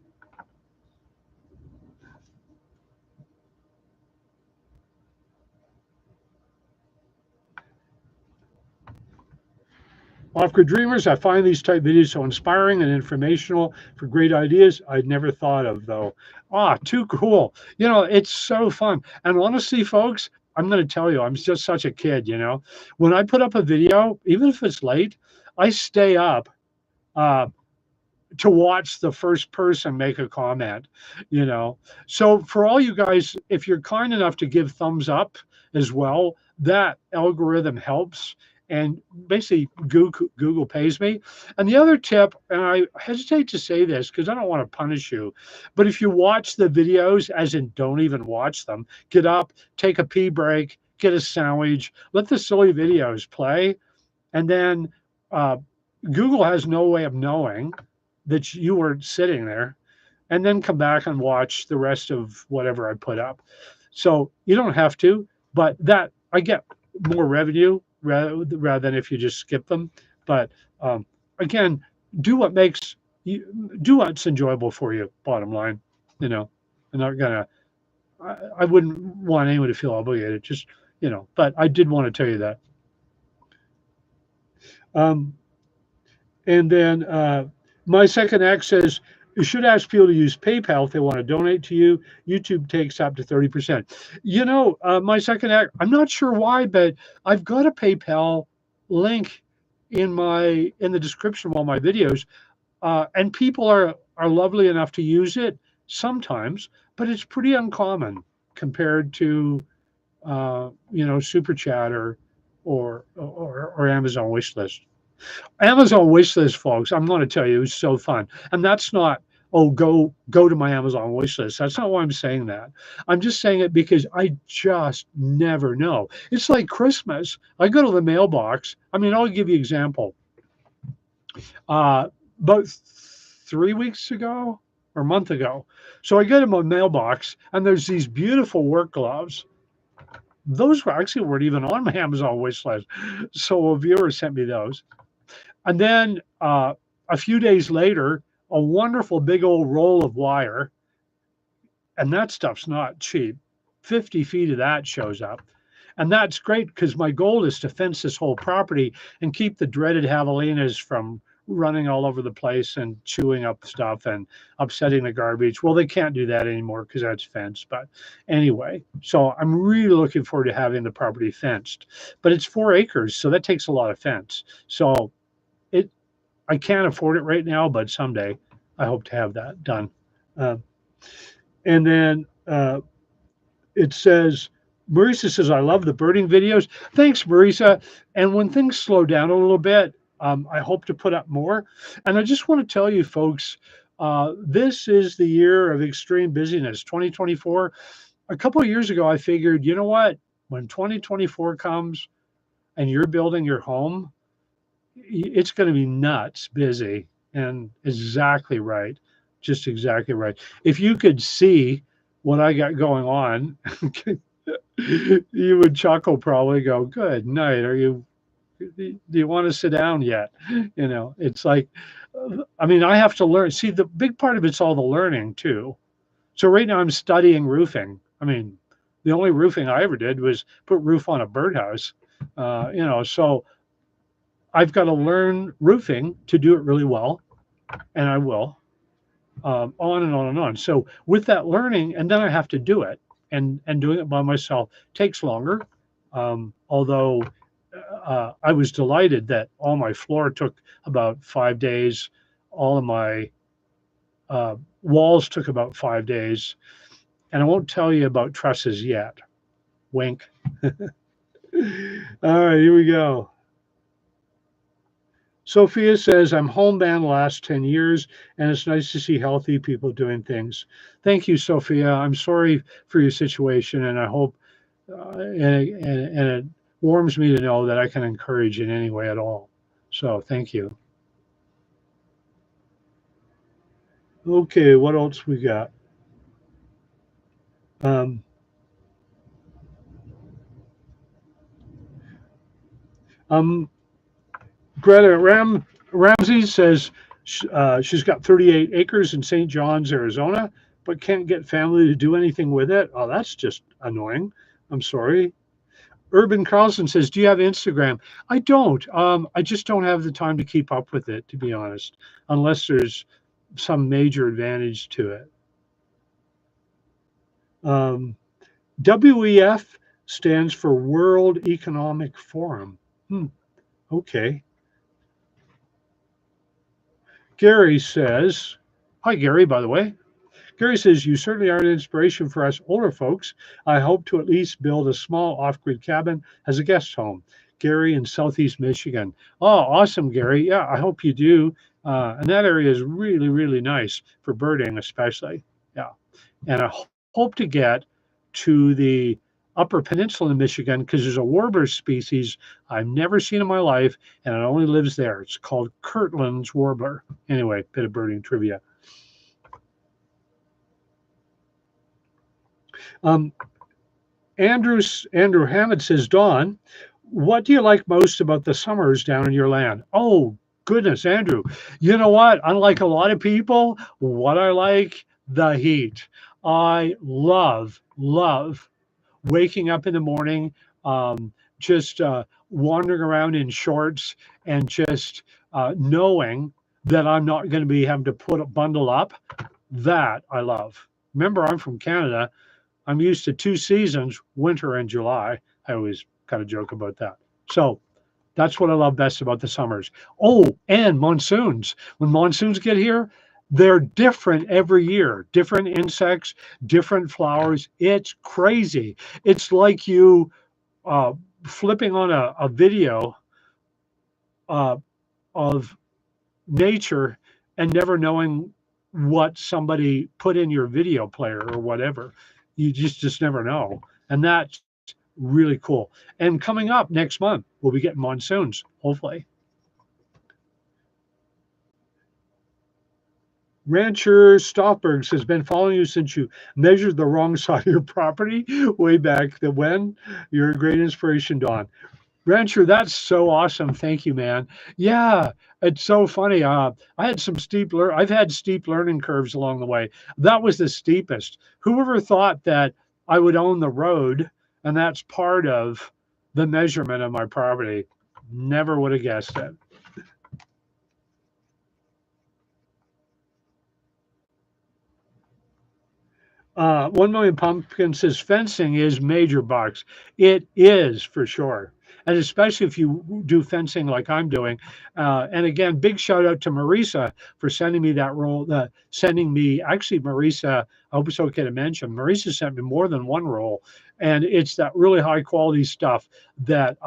Off-grid dreamers, I find these type videos so inspiring and informational for great ideas I'd never thought of, though. Ah, too cool. It's so fun. And honestly, folks, I'm going to tell you, I'm just such a kid, When I put up a video, even if it's late, I stay up uh, to watch the first person make a comment, you know. So for all you guys, if you're kind enough to give thumbs up as well, that algorithm helps. And basically, Google pays me. And the other tip, and I hesitate to say this because I don't want to punish you, but if you watch the videos, as in don't even watch them, get up, take a pee break, get a sandwich, let the silly videos play, and then uh, Google has no way of knowing that you were sitting there, and then come back and watch the rest of whatever I put up. So you don't have to, but that I get more revenue rather than if you just skip them. But again, do what makes do what's enjoyable for you. Bottom line, I'm not gonna. I wouldn't want anyone to feel obligated. Just but I did want to tell you that. Um, And then my second act says you should ask people to use PayPal if they want to donate to you. YouTube takes up to 30%. My second act, I'm not sure why, but I've got a PayPal link in the description of all my videos, and people are lovely enough to use it sometimes, but it's pretty uncommon compared to Super Chat or Amazon wishlist. Amazon wish list, folks, I'm going to tell you, is so fun. And that's not, oh, go to my Amazon wish list. That's not why I'm saying that. I'm just saying it because I just never know. It's like Christmas. I go to the mailbox. I mean, I'll give you an example. About 3 weeks ago or a month ago. So I go to my mailbox and there's these beautiful work gloves. Those weren't even on my Amazon wish list. So a viewer sent me those. And then a few days later, a wonderful big old roll of wire, and that stuff's not cheap. 50 feet of that shows up. And that's great because my goal is to fence this whole property and keep the dreaded javelinas from running all over the place and chewing up stuff and upsetting the garbage. Well, they can't do that anymore because that's fenced. But anyway, so I'm really looking forward to having the property fenced. But it's 4 acres, so that takes a lot of fence. So I can't afford it right now, but someday I hope to have that done. Uh, and then it says, Marisa says, I love the birding videos. Thanks, Marisa. And when things slow down a little bit, I hope to put up more. And I just want to tell you, folks, this is the year of extreme busyness, 2024. a couple of years ago, I figured, you know what? When 2024 comes and you're building your home, it's going to be nuts busy. And exactly right. Just exactly right. If you could see what I got going on, you would chuckle, probably go, good night. Do you want to sit down yet? It's like, I mean, I have to learn. See, the big part of it's all the learning too. So right now I'm studying roofing. I mean, the only roofing I ever did was put roof on a birdhouse. So I've got to learn roofing to do it really well, and I will. On and on and on. So with that learning, and then I have to do it, and doing it by myself takes longer. Although I was delighted that all my floor took about 5 days, all of my walls took about 5 days, and I won't tell you about trusses yet. Wink. All right, here we go. Sophia says, I'm homebound the last 10 years, and it's nice to see healthy people doing things. Thank you, Sophia. I'm sorry for your situation, and I hope, and it warms me to know that I can encourage in any way at all. So thank you. Okay, what else we got? Um, um, Greta Ramsey says she's got 38 acres in St. John's, Arizona, but can't get family to do anything with it. Oh, that's just annoying. I'm sorry. Urban Carlson says, do you have Instagram? I don't. I just don't have the time to keep up with it, to be honest, unless there's some major advantage to it. WEF stands for World Economic Forum. Okay. Gary says, hi, Gary, by the way. Gary says, you certainly are an inspiration for us older folks. I hope to at least build a small off-grid cabin as a guest home. Gary in Southeast Michigan. Oh, awesome, Gary. Yeah, I hope you do. And that area is really, really nice for birding, especially. Yeah. And I hope to get to the Upper Peninsula in Michigan because there's a warbler species I've never seen in my life, and it only lives there. It's called Kirtland's warbler. Anyway, bit of birding trivia. Um, Andrew Hammond says, Dawn, what do you like most about the summers down in your land? Oh, goodness, Andrew. You know what? Unlike a lot of people, what I like, the heat. I love waking up in the morning, just wandering around in shorts and just knowing that I'm not going to be having to put a bundle up. That I love. Remember, I'm from Canada. I'm used to 2 seasons, winter and July. I always kind of joke about that. So that's what I love best about the summers. Oh, and monsoons. When monsoons get here, they're different every year. Different insects, different flowers. It's crazy. It's like you uh, flipping on a video uh, of nature and never knowing what somebody put in your video player or whatever. You just never know. And that's really cool. And coming up next month, we'll be getting monsoons, hopefully. Rancher Stolberg has been following you since you measured the wrong side of your property way back when. You're a great inspiration, Don. Rancher, that's so awesome. Thank you, man. Yeah, it's so funny. I've had steep learning curves along the way. That was the steepest. Whoever thought that I would own the road and that's part of the measurement of my property? Never would have guessed it. 1 Million Pumpkins says fencing is major bucks. It is for sure. And especially if you do fencing like I'm doing. And again, big shout out to Marisa for sending me that roll, actually, Marisa, I hope it's okay to mention, Marisa sent me more than one roll. And it's that really high quality stuff that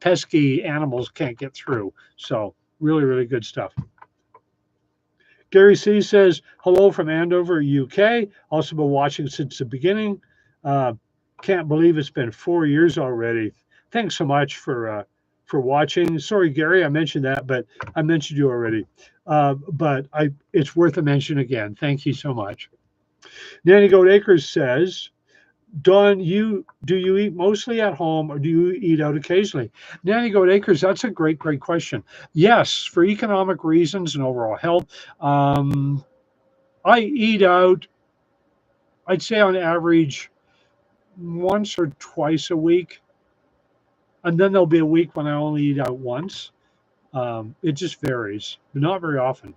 pesky animals can't get through. So really, really good stuff. Gary C says, hello from Andover, UK. Also been watching since the beginning. Uh, can't believe it's been 4 years already. Thanks so much for watching. Sorry, Gary, I mentioned that, but I mentioned you already. But it's worth a mention again. Thank you so much. Nanny Goat Acres says, Don, do you eat mostly at home or do you eat out occasionally? Nanny Goat Acres, that's a great question. Yes, for economic reasons and overall health. I eat out, I'd say on average, once or twice a week. And then there'll be a week when I only eat out once. It just varies, but not very often.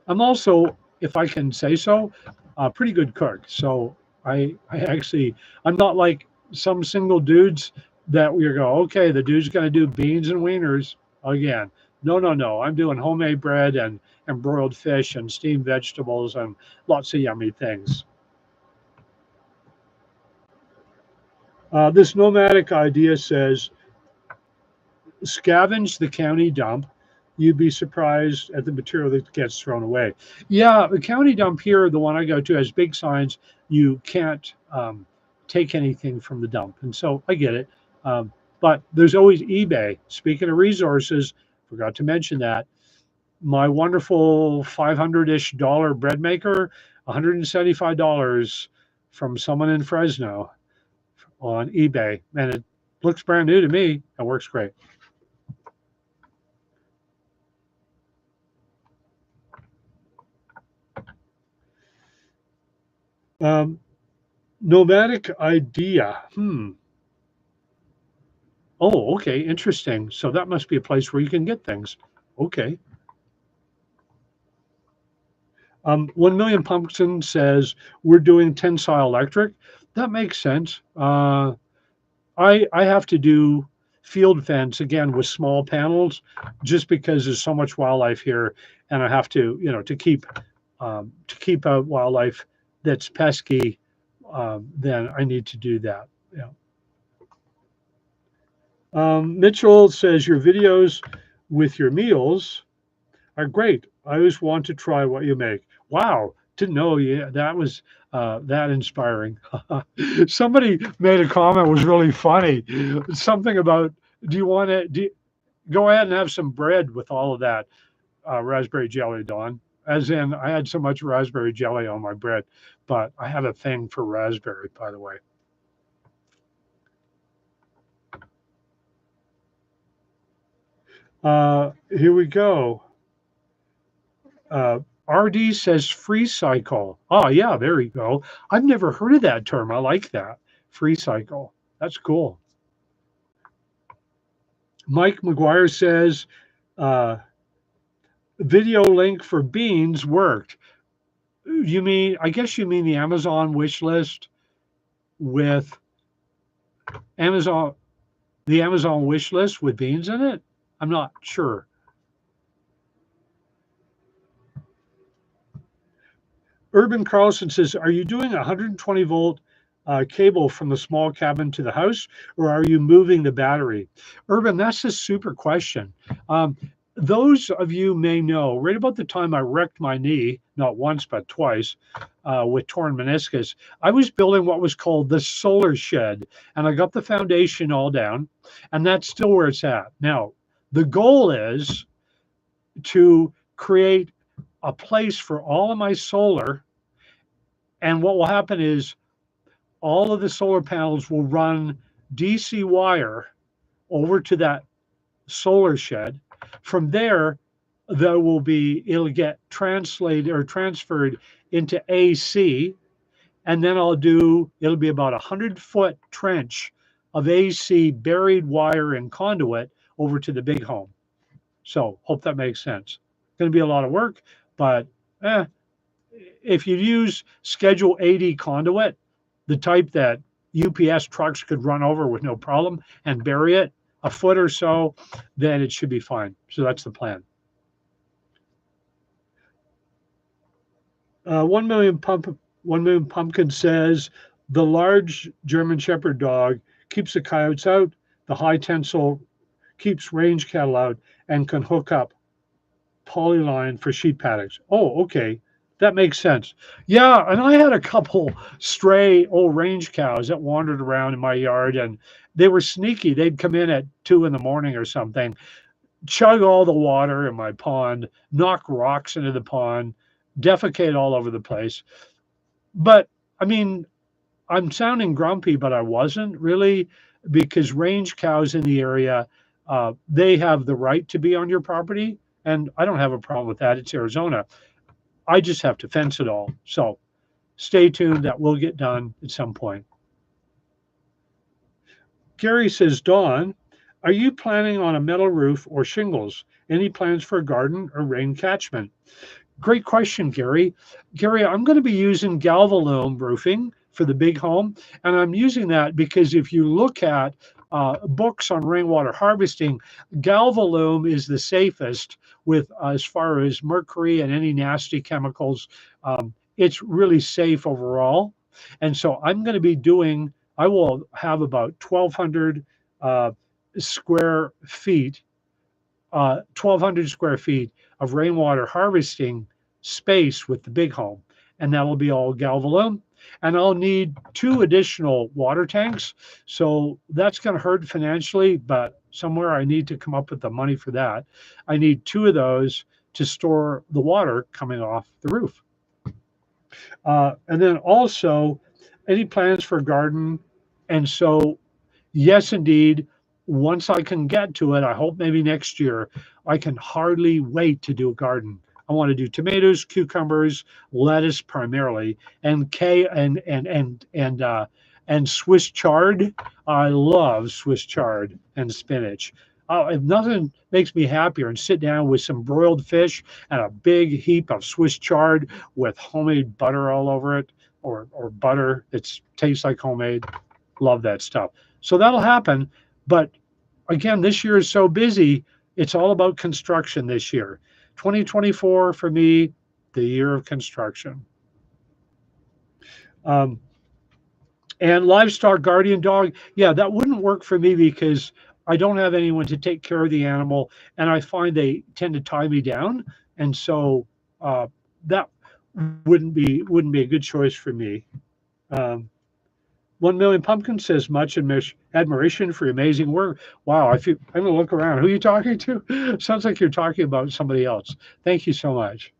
I'm also, if I can say so, a pretty good cook. So I actually, I'm not like some single dudes that we go, okay, the dude's going to do beans and wieners again. No, no, no. I'm doing homemade bread and broiled fish and steamed vegetables and lots of yummy things. This nomadic idea says scavenge the county dump. You'd be surprised at the material that gets thrown away. Yeah, the county dump here, the one I go to, has big signs. You can't take anything from the dump. And so I get it. But there's always eBay. Speaking of resources, forgot to mention that. My wonderful 500-ish dollar bread maker, $175 from someone in Fresno on eBay. And it looks brand new to me. It works great. Nomadic idea. Oh, okay. Interesting. So that must be a place where you can get things. Okay. 1 Million Pumpkin says we're doing tensile electric. That makes sense. I have to do field fence again with small panels just because there's so much wildlife here, and I have to, to keep out wildlife that's pesky. Then I need to do that. Yeah. Mitchell says your videos with your meals are great. I always want to try what you make. Wow, didn't know you. That was that inspiring. Somebody made a comment was really funny. Something about, do you want to go ahead and have some bread with all of that raspberry jelly, Dawn? As in, I had so much raspberry jelly on my bread, but I have a thing for raspberry, by the way. Here we go. RD says free cycle. Oh, yeah, there you go. I've never heard of that term. I like that. Free cycle. That's cool. Mike McGuire says video link for beans worked. You mean, I guess you mean the Amazon wish list with Amazon, the Amazon wish list with beans in it? I'm not sure. Urban Carlson says, are you doing a 120 volt cable from the small cabin to the house, or are you moving the battery? Urban, that's a super question. Those of you may know, right about the time I wrecked my knee, not once, but twice, with torn meniscus, I was building what was called the solar shed, and I got the foundation all down, and that's still where it's at. Now, the goal is to create a place for all of my solar. And what will happen is all of the solar panels will run DC wire over to that solar shed. From there, it'll get translated or transferred into AC. And then it'll be about 100-foot trench of AC buried wire and conduit over to the big home. So hope that makes sense. It's going to be a lot of work, but if you use Schedule 80 conduit, the type that UPS trucks could run over with no problem and bury it a foot or so, then it should be fine. So that's the plan. 1 Million Pumpkin says the large German Shepherd dog keeps the coyotes out, the high tensile keeps range cattle out, and can hook up polyline for sheep paddocks. Oh, okay. That makes sense. Yeah, and I had a couple stray old range cows that wandered around in my yard, and they were sneaky. They'd come in at 2 in the morning or something, chug all the water in my pond, knock rocks into the pond, defecate all over the place. But I mean, I'm sounding grumpy, but I wasn't really, because range cows in the area, they have the right to be on your property, and I don't have a problem with that. It's Arizona. I just have to fence it all. So stay tuned. That will get done at some point. Gary says, Dawn, are you planning on a metal roof or shingles? Any plans for a garden or rain catchment? Great question, Gary. Gary, I'm going to be using Galvalume roofing for the big home. And I'm using that because if you look at books on rainwater harvesting, Galvalume is the safest with as far as mercury and any nasty chemicals. It's really safe overall. And so I'm going to be doing, I will have about 1,200 uh, square feet 1,200 square feet of rainwater harvesting space with the big home. And that'll be all Galvalume. And I'll need 2 additional water tanks. So that's going to hurt financially, but somewhere I need to come up with the money for that. I need 2 of those to store the water coming off the roof. And then also, any plans for a garden? And so, yes, indeed. Once I can get to it, I hope maybe next year, I can hardly wait to do a garden. I want to do tomatoes, cucumbers, lettuce primarily, and and Swiss chard. I love Swiss chard and spinach. If nothing makes me happier and sit down with some broiled fish and a big heap of Swiss chard with homemade butter all over it, or butter that tastes like homemade. Love that stuff. So that'll happen. But again, this year is so busy. It's all about construction this year. 2024 for me, the year of construction. Um, and livestock guardian dog, yeah, that wouldn't work for me because I don't have anyone to take care of the animal, and I find they tend to tie me down, and so that wouldn't be a good choice for me. Um, 1 Million Pumpkin says much admiration for your amazing work. Wow, I'm going to look around. Who are you talking to? Sounds like you're talking about somebody else. Thank you so much.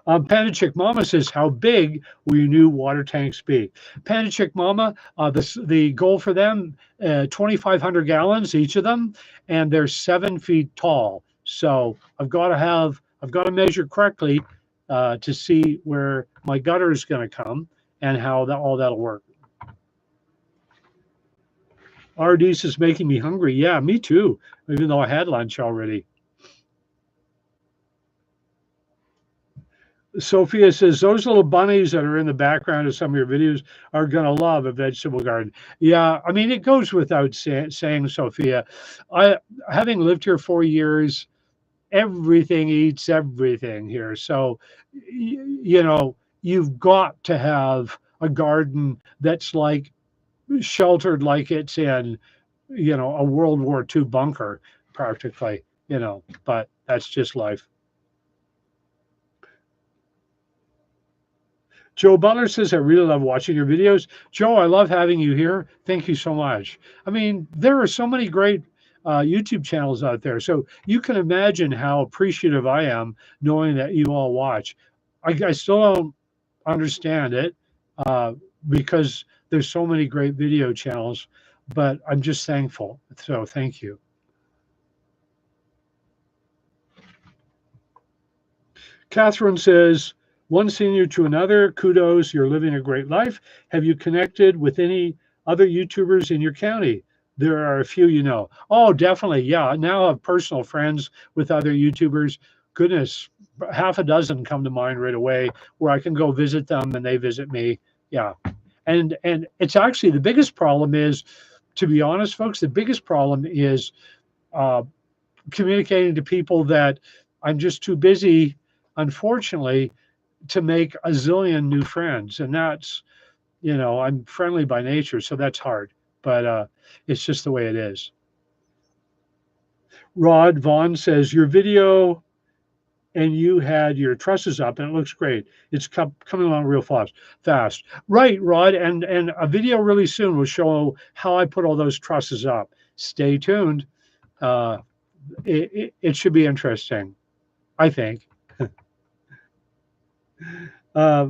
Panda Chick Mama says, how big will your new water tanks be? Panda Chick Mama, the goal for them, 2,500 gallons each of them, and they're 7 feet tall. So I've got to measure correctly to see where my gutter is going to come and how all that'll work. RDs is making me hungry. Yeah, me too, even though I had lunch already. Sophia says those little bunnies that are in the background of some of your videos are going to love a vegetable garden. Yeah, I mean, it goes without saying, Sophia. I, having lived here 4 years, everything eats everything here. So, you've got to have a garden that's like sheltered, like it's in, a World War II bunker, practically. But that's just life. Joe Butler says, I really love watching your videos. Joe, I love having you here. Thank you so much. I mean, there are so many great YouTube channels out there. So you can imagine how appreciative I am knowing that you all watch. I still don't understand it because there's so many great video channels, but I'm just thankful. So thank you. Catherine says, one senior to another, kudos, you're living a great life. Have you connected with any other YouTubers in your county? There are a few, Oh, definitely. Yeah. Now I have personal friends with other YouTubers. Goodness, half a dozen come to mind right away where I can go visit them and they visit me. Yeah. And it's actually the biggest problem is, to be honest, folks, the biggest problem is uh, communicating to people that I'm just too busy, unfortunately, to make a zillion new friends. And that's, I'm friendly by nature, so that's hard, but it's just the way it is. Rod Vaughn says, your video and you had your trusses up, and it looks great. It's coming along real fast. Right, Rod, and a video really soon will show how I put all those trusses up. Stay tuned. Uh, it should be interesting, I think. Uh,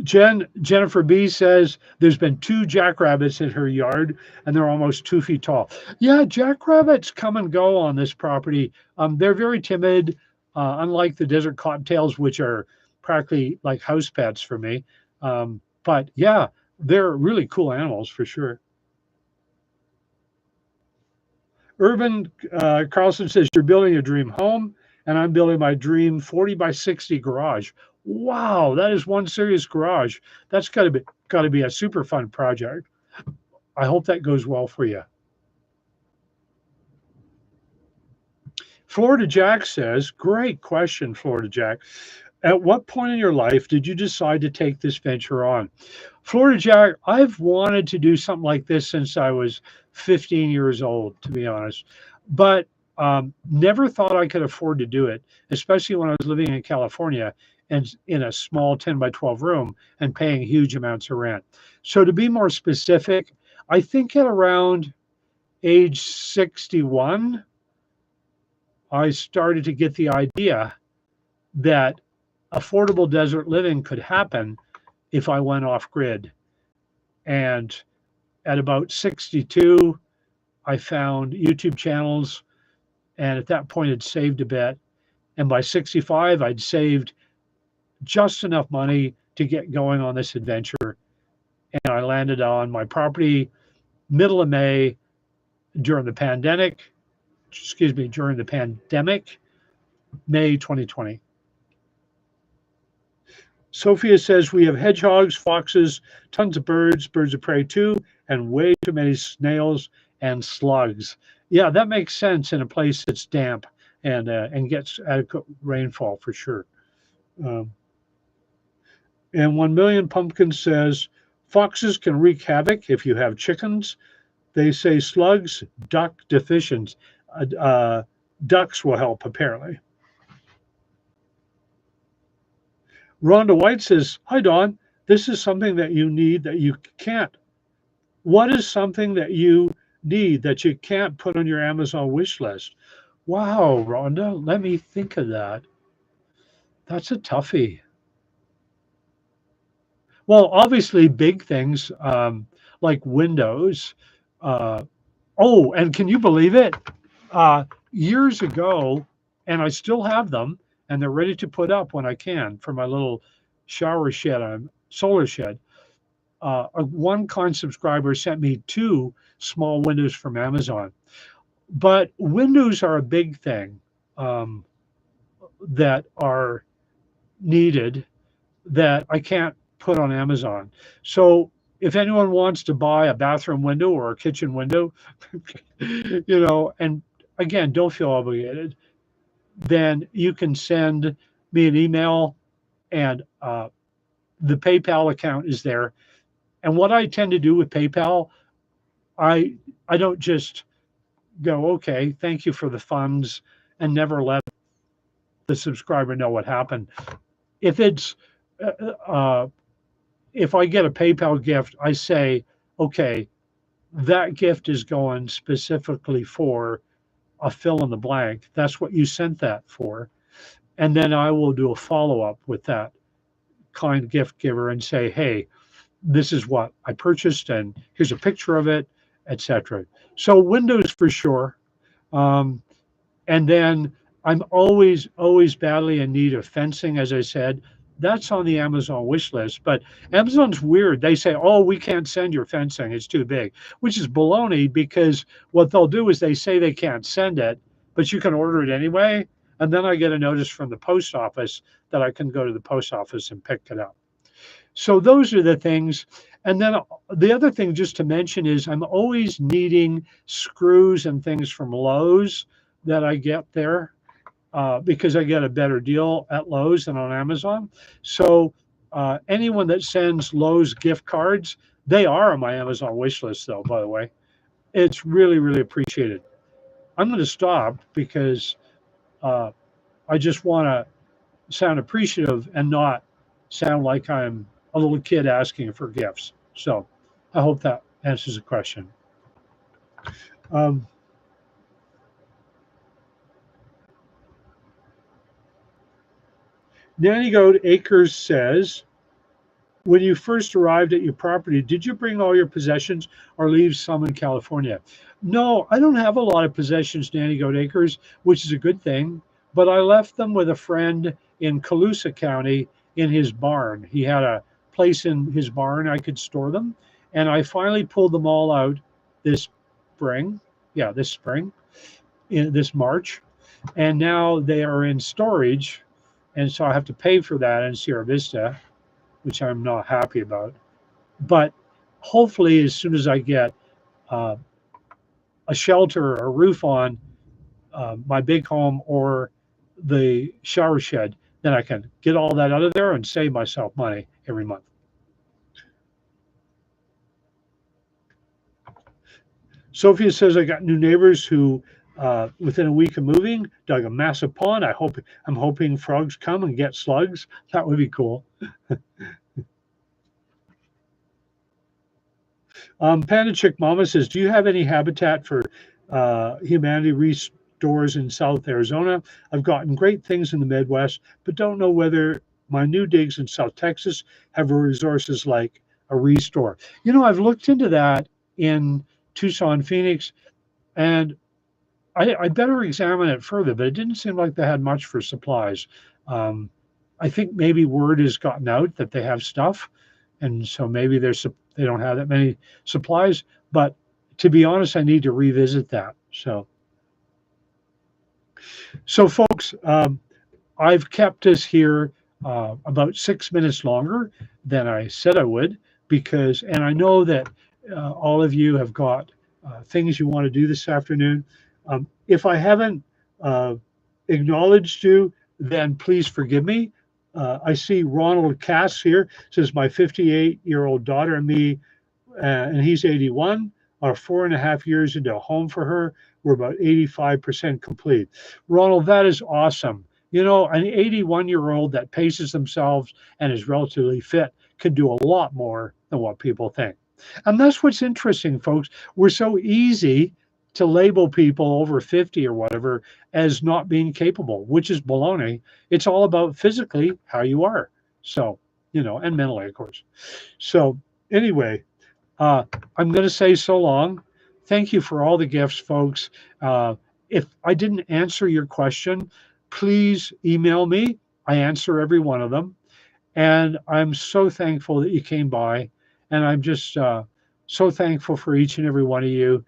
Jennifer B says there's been two jackrabbits in her yard and they're almost 2 feet tall. Yeah, jackrabbits come and go on this property. They're very timid, unlike the desert cottontails, which are practically like house pets for me. But yeah, they're really cool animals for sure. Urban Carlson says you're building a dream home, and I'm building my dream 40 by 60 garage. Wow, that is one serious garage. That's got to be a super fun project. I hope that goes well for you. Florida Jack says, great question, Florida Jack. At what point in your life did you decide to take this venture on? Florida Jack, I've wanted to do something like this since I was 15 years old, to be honest, but never thought I could afford to do it, especially when I was living in California and in a small 10 by 12 room and paying huge amounts of rent. So, to be more specific, I think at around age 61, I started to get the idea that affordable desert living could happen if I went off grid. And at about 62, I found YouTube channels, and at that point, I'd saved a bit. And by 65, I'd saved just enough money to get going on this adventure. And I landed on my property middle of May during the pandemic, May 2020. Sophia says we have hedgehogs, foxes, tons of birds of prey too, and way too many snails and slugs. Yeah, that makes sense in a place that's damp and gets adequate rainfall for sure. Um, and 1 Million Pumpkin says foxes can wreak havoc if you have chickens. They say slugs, duck deficient. Ducks will help apparently. Rhonda White says, hi, Don. This is something that you need that you can't. What is something that you need that you can't put on your Amazon wish list? Wow, Rhonda, let me think of that. That's a toughie. Well, obviously, big things like windows. Uh, oh, and can you believe it? Years ago, and I still have them, and they're ready to put up when I can for my little shower shed, solar shed. One kind subscriber sent me two small windows from Amazon. But windows are a big thing that are needed that I can't put on Amazon. So if anyone wants to buy a bathroom window or a kitchen window, and again, don't feel obligated, then you can send me an email and the PayPal account is there. And what I tend to do with PayPal, I don't just go, okay, thank you for the funds, and never let the subscriber know what happened. If it's if I get a PayPal gift, I say, okay, that gift is going specifically for a fill in the blank. That's what you sent that for. And then I will do a follow up with that kind gift giver and say, hey, this is what I purchased, and here's a picture of it, etc. So windows for sure. And then I'm always badly in need of fencing, as I said. That's on the Amazon wish list. But Amazon's weird. They say, oh, we can't send your fencing. It's too big, which is baloney, because what they'll do is they say they can't send it, but you can order it anyway. And then I get a notice from the post office that I can go to the post office and pick it up. So those are the things. And then the other thing just to mention is I'm always needing screws and things from Lowe's that I get there because I get a better deal at Lowe's than on Amazon. So anyone that sends Lowe's gift cards, they are on my Amazon wish list, though, by the way. It's really, really appreciated. I'm going to stop because uh, I just want to sound appreciative and not sound like I'm a little kid asking for gifts. So I hope that answers the question. Um, Nanny Goat Acres says, when you first arrived at your property, did you bring all your possessions or leave some in California? No, I don't have a lot of possessions, Nanny Goat Acres, which is a good thing, but I left them with a friend in Colusa County in his barn. He had a place in his barn I could store them, and I finally pulled them all out this spring. Yeah, this spring, in this March, and now they are in storage, and so I have to pay for that in Sierra Vista, which I'm not happy about. But hopefully, as soon as I get uh, a shelter or a roof on my big home or the shower shed, then I can get all that out of there and save myself money every month. Sophia says I got new neighbors who, within a week of moving, dug a massive pond. I'm hoping frogs come and get slugs. That would be cool. Panda Chick Mama says, do you have any habitat for humanity restores in South Arizona? I've gotten great things in the Midwest, but don't know whether my new digs in South Texas have resources like a restore. I've looked into that in Tucson, Phoenix, and I better examine it further, but it didn't seem like they had much for supplies. Um, I think maybe word has gotten out that they have stuff, and so maybe they don't have that many supplies. But to be honest, I need to revisit that. So folks, I've kept us here about 6 minutes longer than I said I would, and I know that all of you have got things you want to do this afternoon. If I haven't uh, acknowledged you, then please forgive me. I see Ronald Cass here says my 58-year-old daughter and me, and he's 81, are 4.5 years into a home for her. We're about 85% complete. Ronald, that is awesome. An 81-year-old that paces themselves and is relatively fit can do a lot more than what people think. And that's what's interesting, folks. We're so easy to label people over 50 or whatever as not being capable, which is baloney. It's all about physically how you are. So, and mentally, of course. So, anyway, uh, I'm going to say so long. Thank you for all the gifts, folks. If I didn't answer your question, please email me. I answer every one of them. And I'm so thankful that you came by. And I'm just so thankful for each and every one of you.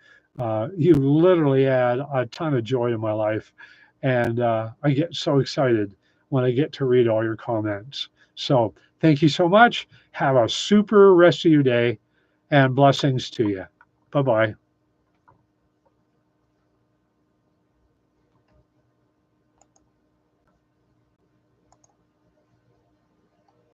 You literally add a ton of joy to my life. And I get so excited when I get to read all your comments. So thank you so much. Have a super rest of your day and blessings to you. Bye bye.